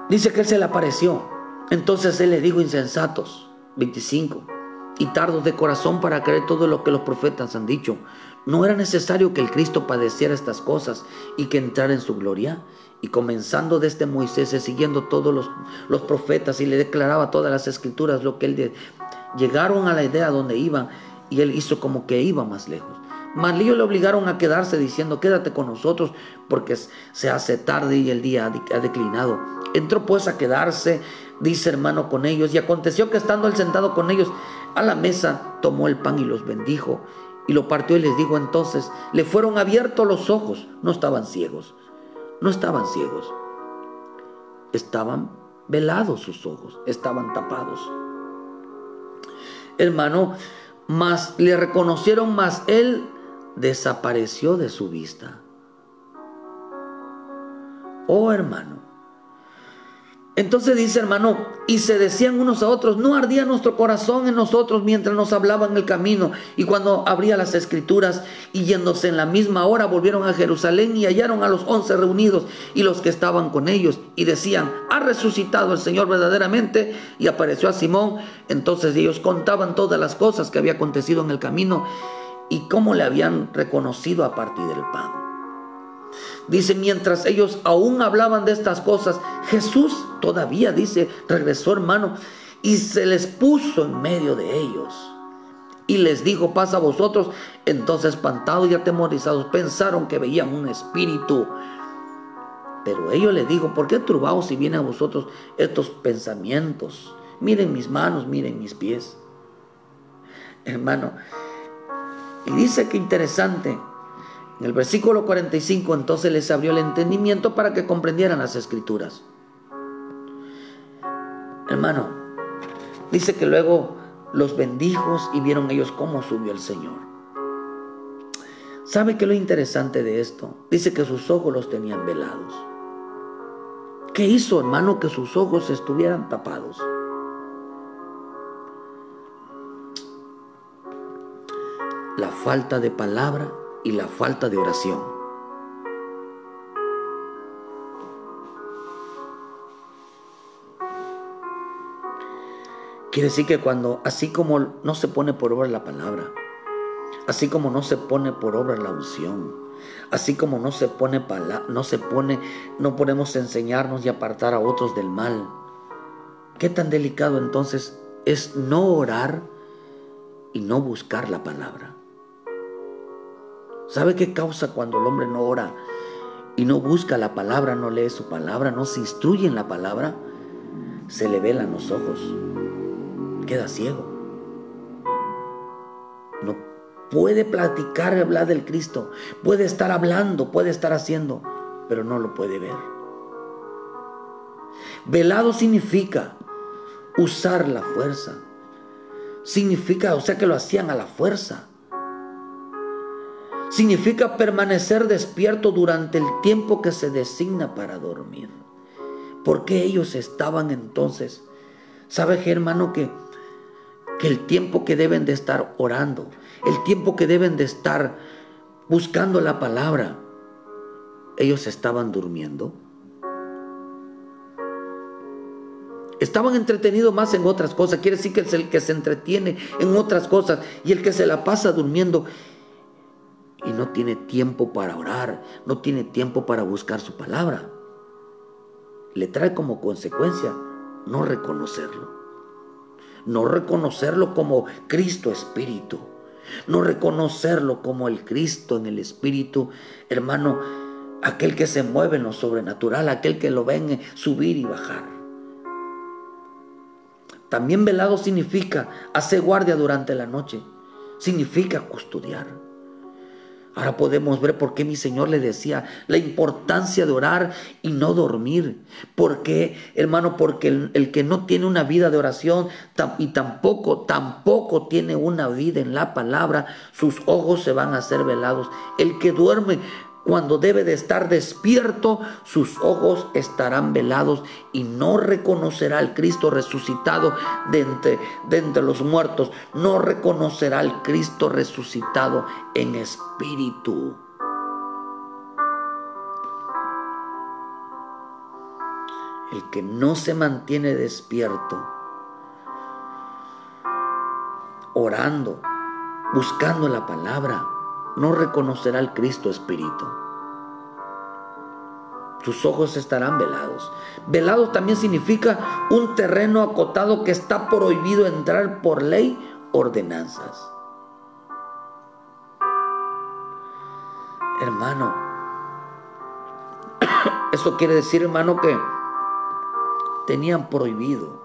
Dice que Él se le apareció. Entonces Él le dijo: insensatos, 25, y tardos de corazón para creer todo lo que los profetas han dicho. ¿No era necesario que el Cristo padeciera estas cosas y que entrara en su gloria? Y comenzando desde Moisés, siguiendo todos los profetas, y le declaraba todas las escrituras lo que él llegaron a la idea donde iban, y él hizo como que iba más lejos. Mas ellos le obligaron a quedarse, diciendo: quédate con nosotros, porque se hace tarde y el día ha declinado. Entró pues a quedarse, dice, hermano, con ellos. Y aconteció que estando él sentado con ellos a la mesa, tomó el pan y los bendijo, y lo partió y les dijo. Entonces le fueron abiertos los ojos. No estaban ciegos, estaban velados sus ojos, estaban tapados, hermano. Mas le reconocieron, mas él desapareció de su vista. Oh, hermano. Entonces dice, hermano, y se decían unos a otros: ¿no ardía nuestro corazón en nosotros mientras nos hablaba en el camino y cuando abría las escrituras? Y yéndose en la misma hora volvieron a Jerusalén y hallaron a los 11 reunidos y los que estaban con ellos, y decían: ha resucitado el Señor verdaderamente y apareció a Simón. Entonces ellos contaban todas las cosas que había acontecido en el camino y cómo le habían reconocido a partir del pan. Dice, mientras ellos aún hablaban de estas cosas, Jesús todavía, dice, regresó, hermano, y se les puso en medio de ellos y les dijo: paz a vosotros. Entonces, espantados y atemorizados, pensaron que veían un espíritu. Pero ellos les dijo: ¿por qué turbaos si vienen a vosotros estos pensamientos? Miren mis manos, miren mis pies, hermano. Y dice que interesante, en el versículo 45, entonces les abrió el entendimiento para que comprendieran las escrituras. Hermano, dice que luego los bendijo y vieron ellos cómo subió el Señor. ¿Sabe qué es lo interesante de esto? Dice que sus ojos los tenían velados. ¿Qué hizo, hermano, que sus ojos estuvieran tapados? La falta de palabra y la falta de oración. Quiere decir que cuando, así como no se pone por obra la palabra, así como no se pone por obra la unción, así como no podemos enseñarnos y apartar a otros del mal, ¿qué tan delicado entonces es no orar y no buscar la palabra? ¿Sabe qué causa cuando el hombre no ora y no busca la palabra, no lee su palabra, no se instruye en la palabra? Se le velan los ojos, queda ciego. No puede platicar y hablar del Cristo, puede estar hablando, puede estar haciendo, pero no lo puede ver. Velado significa usar la fuerza, significa, o sea, que lo hacían a la fuerza. Significa permanecer despierto durante el tiempo que se designa para dormir. ¿Por qué ellos estaban entonces ¿Sabe qué, hermano? Que el tiempo que deben de estar orando, el tiempo que deben de estar buscando la palabra, ellos estaban durmiendo. Estaban entretenidos más en otras cosas. Quiere decir que es el que se entretiene en otras cosas y el que se la pasa durmiendo y no tiene tiempo para orar, no tiene tiempo para buscar su palabra. Le trae como consecuencia no reconocerlo. No reconocerlo como Cristo Espíritu. No reconocerlo como el Cristo en el Espíritu, hermano, aquel que se mueve en lo sobrenatural, aquel que lo ven subir y bajar. También velado significa hacer guardia durante la noche, significa custodiar. Ahora podemos ver por qué mi Señor le decía la importancia de orar y no dormir. ¿Por qué, hermano? Porque el que no tiene una vida de oración y tampoco tiene una vida en la palabra, sus ojos se van a hacer velados. El que duerme cuando debe de estar despierto, sus ojos estarán velados y no reconocerá al Cristo resucitado de entre los muertos. No reconocerá al Cristo resucitado en espíritu. El que no se mantiene despierto, orando, buscando la palabra, no reconocerá al Cristo Espíritu. Sus ojos estarán velados. Velado también significa un terreno acotado que está prohibido entrar por ley, ordenanzas. Hermano, eso quiere decir, hermano, que tenían prohibido,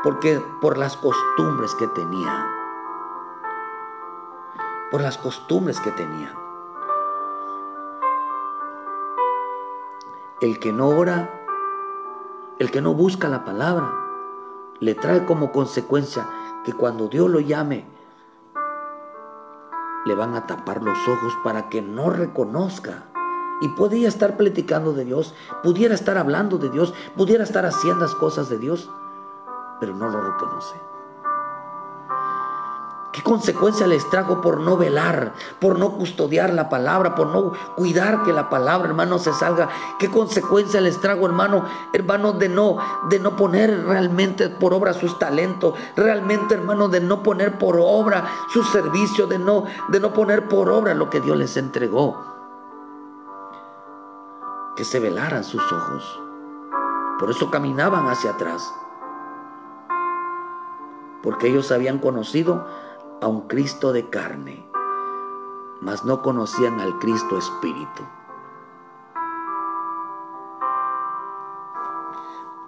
porque por las costumbres que tenían. Por las costumbres que tenían. El que no ora, el que no busca la palabra, le trae como consecuencia que cuando Dios lo llame, le van a tapar los ojos para que no reconozca. Y podía estar platicando de Dios, pudiera estar hablando de Dios, pudiera estar haciendo las cosas de Dios, pero no lo reconoce. ¿Qué consecuencia les trajo por no velar, por no custodiar la palabra, por no cuidar que la palabra, hermano, se salga? ¿Qué consecuencia les trajo, hermano, de no poner realmente por obra sus talentos, realmente, hermano, de no poner por obra su servicio, de no poner por obra lo que Dios les entregó? Que se velaran sus ojos. Por eso caminaban hacia atrás, porque ellos habían conocido a un Cristo de carne, mas no conocían al Cristo Espíritu.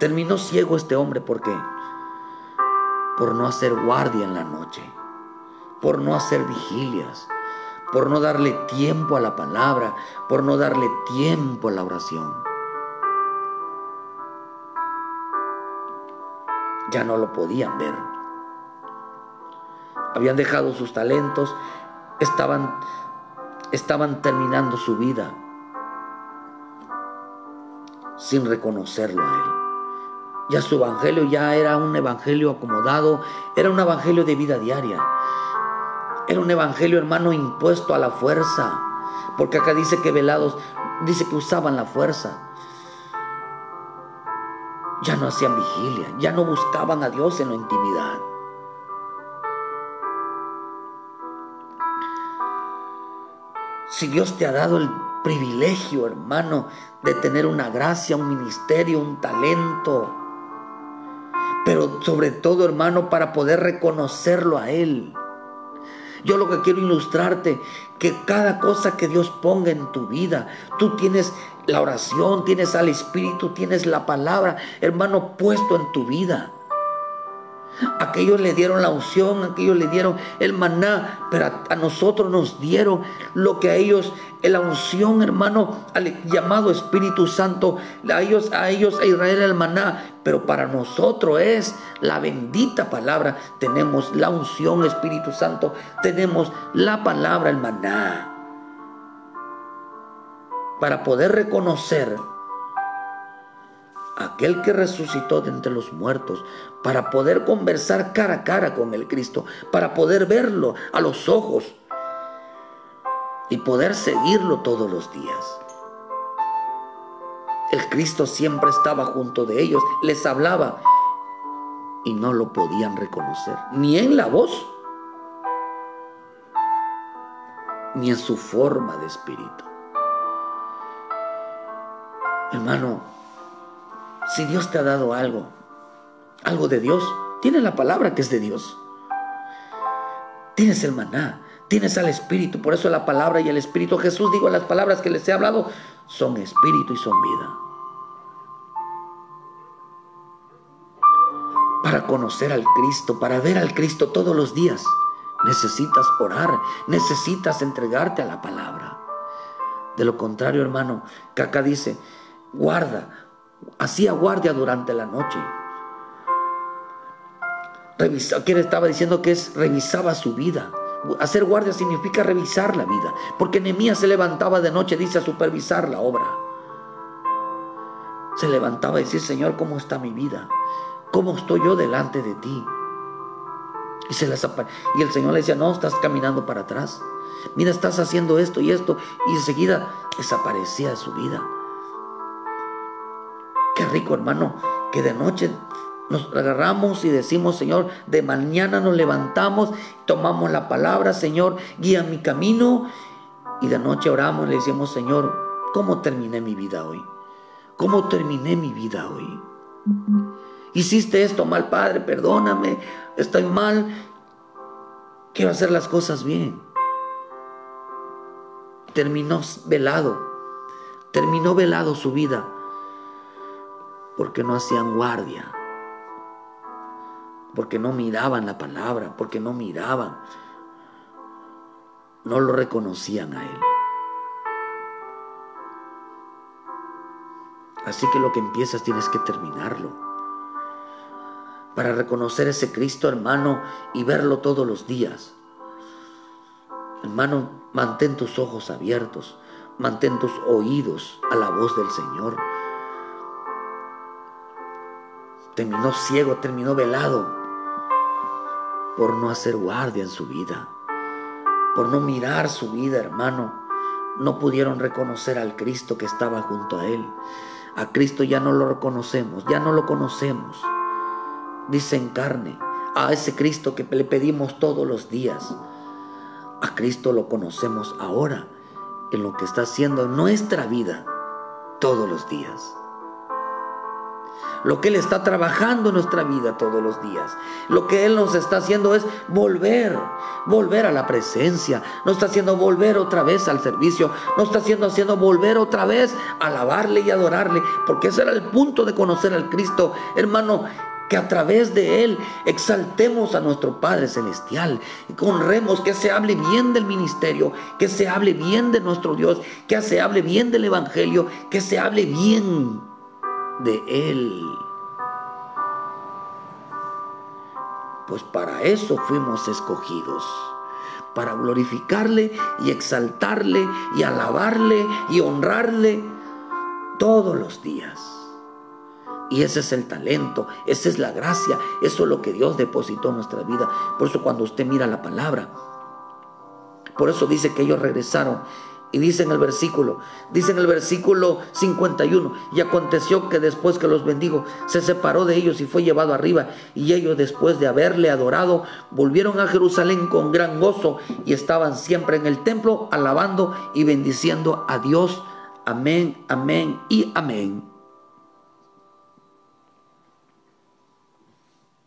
Terminó ciego este hombre, ¿por qué? Por no hacer guardia en la noche, por no hacer vigilias, por no darle tiempo a la palabra, por no darle tiempo a la oración. Ya no lo podían ver. Habían dejado sus talentos, estaban terminando su vida sin reconocerlo a Él. Ya su evangelio ya era un evangelio acomodado, era un evangelio de vida diaria. Era un evangelio, hermano, impuesto a la fuerza, porque acá dice que velados, dice que usaban la fuerza. Ya no hacían vigilia, ya no buscaban a Dios en la intimidad. Si Dios te ha dado el privilegio, hermano, de tener una gracia, un ministerio, un talento, pero sobre todo, hermano, para poder reconocerlo a Él. Yo lo que quiero ilustrarte, que cada cosa que Dios ponga en tu vida, tú tienes la oración, tienes al Espíritu, tienes la palabra, hermano, puesto en tu vida. Aquellos le dieron la unción, aquellos le dieron el maná, pero a nosotros nos dieron lo que a ellos, la unción, hermano, al llamado Espíritu Santo, a Israel el maná, pero para nosotros es la bendita palabra. Tenemos la unción, Espíritu Santo, tenemos la palabra, el maná, para poder reconocer aquel que resucitó de entre los muertos, para poder conversar cara a cara con el Cristo, para poder verlo a los ojos y poder seguirlo todos los días. El Cristo siempre estaba junto de ellos, les hablaba y no lo podían reconocer, ni en la voz, ni en su forma de espíritu. Hermano, si Dios te ha dado algo de Dios, tienes la palabra que es de Dios. Tienes el maná, tienes al Espíritu. Por eso la palabra y el Espíritu, Jesús dijo, las palabras que les he hablado son espíritu y son vida. Para conocer al Cristo, para ver al Cristo todos los días, necesitas orar, necesitas entregarte a la palabra. De lo contrario, hermano, que acá dice, guarda, hacía guardia durante la noche. Aquí le estaba diciendo que revisaba su vida. Hacer guardia significa revisar la vida, porque Nehemías se levantaba de noche, dice, a supervisar la obra. Se levantaba a decir, Señor, ¿cómo está mi vida? ¿Cómo estoy yo delante de ti? Y el Señor le decía, no, estás caminando para atrás. Mira, estás haciendo esto y esto. Y enseguida desaparecía de su vida. Qué rico, hermano, que de noche nos agarramos y decimos, Señor, de mañana nos levantamos, tomamos la palabra, Señor, guía mi camino. Y de noche oramos y le decimos, Señor, ¿cómo terminé mi vida hoy? ¿Cómo terminé mi vida hoy? Hiciste esto mal, Padre, perdóname, estoy mal, quiero hacer las cosas bien. Terminó velado su vida, porque no hacían guardia, porque no miraban la palabra, porque no lo reconocían a Él. Así que lo que empiezas tienes que terminarlo. Para reconocer ese Cristo, hermano, y verlo todos los días. Hermano, mantén tus ojos abiertos, mantén tus oídos a la voz del Señor. Terminó ciego, terminó velado por no hacer guardia en su vida, por no mirar su vida, hermano. No pudieron reconocer al Cristo que estaba junto a él. A Cristo ya no lo reconocemos, ya no lo conocemos. Dice en carne, a ese Cristo que le pedimos todos los días. A Cristo lo conocemos ahora en lo que está haciendo en nuestra vida todos los días. Lo que Él está trabajando en nuestra vida todos los días. Lo que Él nos está haciendo es volver a la presencia. Nos está haciendo volver otra vez al servicio. Nos está haciendo volver otra vez a alabarle y adorarle. Porque ese era el punto de conocer al Cristo, hermano. Que a través de Él exaltemos a nuestro Padre Celestial, y honremos, que se hable bien del ministerio, que se hable bien de nuestro Dios, que se hable bien del Evangelio, que se hable bien de Él. Pues para eso fuimos escogidos, para glorificarle y exaltarle y alabarle y honrarle todos los días. Y ese es el talento, esa es la gracia, eso es lo que Dios depositó en nuestra vida. Por eso cuando usted mira la palabra, por eso dice que ellos regresaron. Y dice en el versículo 51, y aconteció que después que los bendijo, se separó de ellos y fue llevado arriba. Y ellos, después de haberle adorado, volvieron a Jerusalén con gran gozo, y estaban siempre en el templo alabando y bendiciendo a Dios. Amén, amén y amén.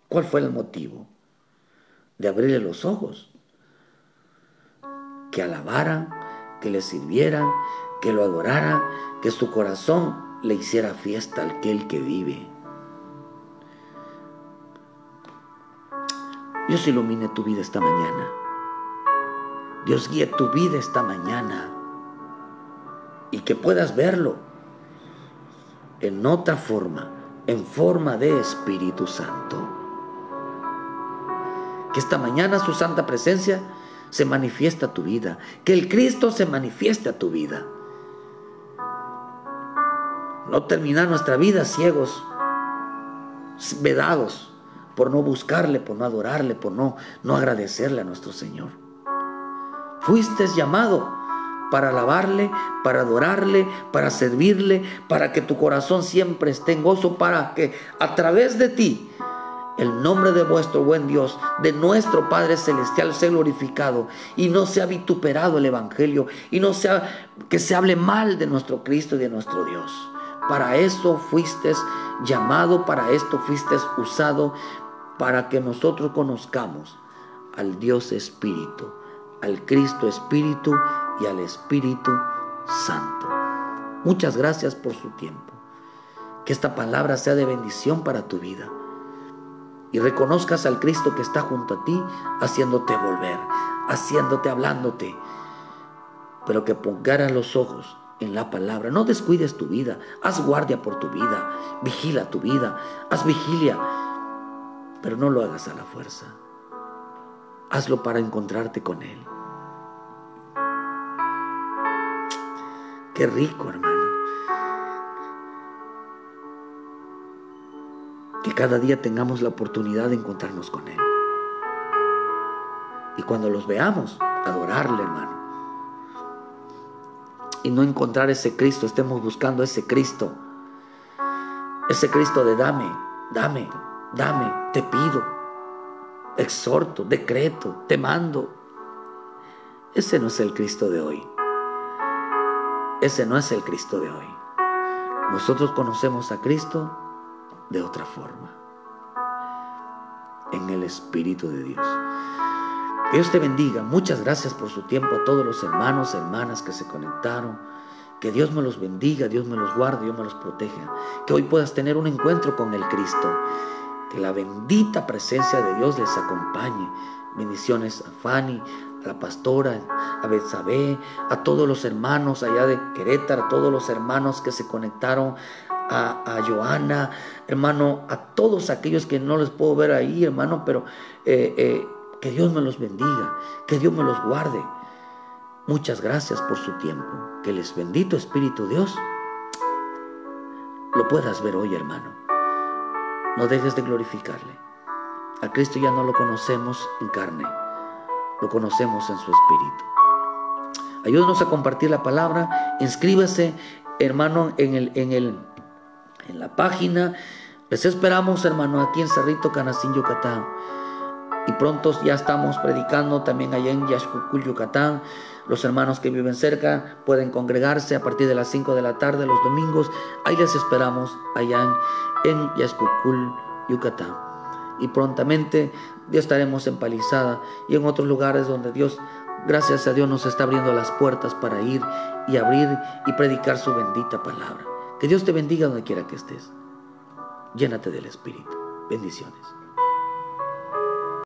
¿Cuál fue el motivo de abrirle los ojos? Que alabaran, que le sirvieran, que lo adoraran, que su corazón le hiciera fiesta al aquel que vive. Dios ilumine tu vida esta mañana. Dios guíe tu vida esta mañana. Y que puedas verlo en otra forma, en forma de Espíritu Santo. Que esta mañana su santa presencia se manifiesta a tu vida. Que el Cristo se manifieste a tu vida. No terminar nuestra vida ciegos, vedados, por no buscarle, por no adorarle, por no agradecerle a nuestro Señor. Fuiste llamado para alabarle, para adorarle, para servirle, para que tu corazón siempre esté en gozo, para que a través de ti el nombre de vuestro buen Dios, de nuestro Padre Celestial, sea glorificado y no sea vituperado el Evangelio y no sea que se hable mal de nuestro Cristo y de nuestro Dios. Para eso fuiste llamado, para esto fuiste usado, para que nosotros conozcamos al Dios Espíritu, al Cristo Espíritu y al Espíritu Santo. Muchas gracias por su tiempo. Que esta palabra sea de bendición para tu vida y reconozcas al Cristo que está junto a ti, haciéndote volver, hablándote, pero que pongaras los ojos en la palabra. No descuides tu vida, haz guardia por tu vida, vigila tu vida, haz vigilia, pero no lo hagas a la fuerza. Hazlo para encontrarte con Él. Qué rico, hermano. Que cada día tengamos la oportunidad de encontrarnos con Él. Y cuando los veamos, adorarle, hermano. Y no encontrar ese Cristo, estemos buscando ese Cristo de dame, te pido, exhorto, decreto, te mando. Ese no es el Cristo de hoy. Ese no es el Cristo de hoy. Nosotros conocemos a Cristo de otra forma, en el Espíritu de Dios. Que Dios te bendiga. Muchas gracias por su tiempo a todos los hermanos, hermanas que se conectaron. Que Dios me los bendiga, Dios me los guarde, Dios me los proteja. Que hoy puedas tener un encuentro con el Cristo. Que la bendita presencia de Dios les acompañe. Bendiciones a Fanny, a la pastora, a Betsabé, a todos los hermanos allá de Querétaro, a todos los hermanos que se conectaron, a Joana, hermano, a todos aquellos que no les puedo ver ahí, hermano, pero que Dios me los bendiga, que Dios me los guarde. Muchas gracias por su tiempo. Que el bendito Espíritu Dios lo puedas ver hoy, hermano. No dejes de glorificarle. A Cristo ya no lo conocemos en carne, lo conocemos en su Espíritu. Ayúdanos a compartir la palabra. Inscríbase, hermano, en la página. Les esperamos, hermano, aquí en Cerrito, Canacín, Yucatán. Y pronto ya estamos predicando también allá en Yaxcucul, Yucatán. Los hermanos que viven cerca pueden congregarse a partir de las 5 de la tarde los domingos. Ahí les esperamos allá en Yaxcucul, Yucatán. Y prontamente ya estaremos en Palizada y en otros lugares donde Dios, gracias a Dios, nos está abriendo las puertas para ir y abrir y predicar su bendita palabra. Que Dios te bendiga donde quiera que estés. Llénate del Espíritu. Bendiciones.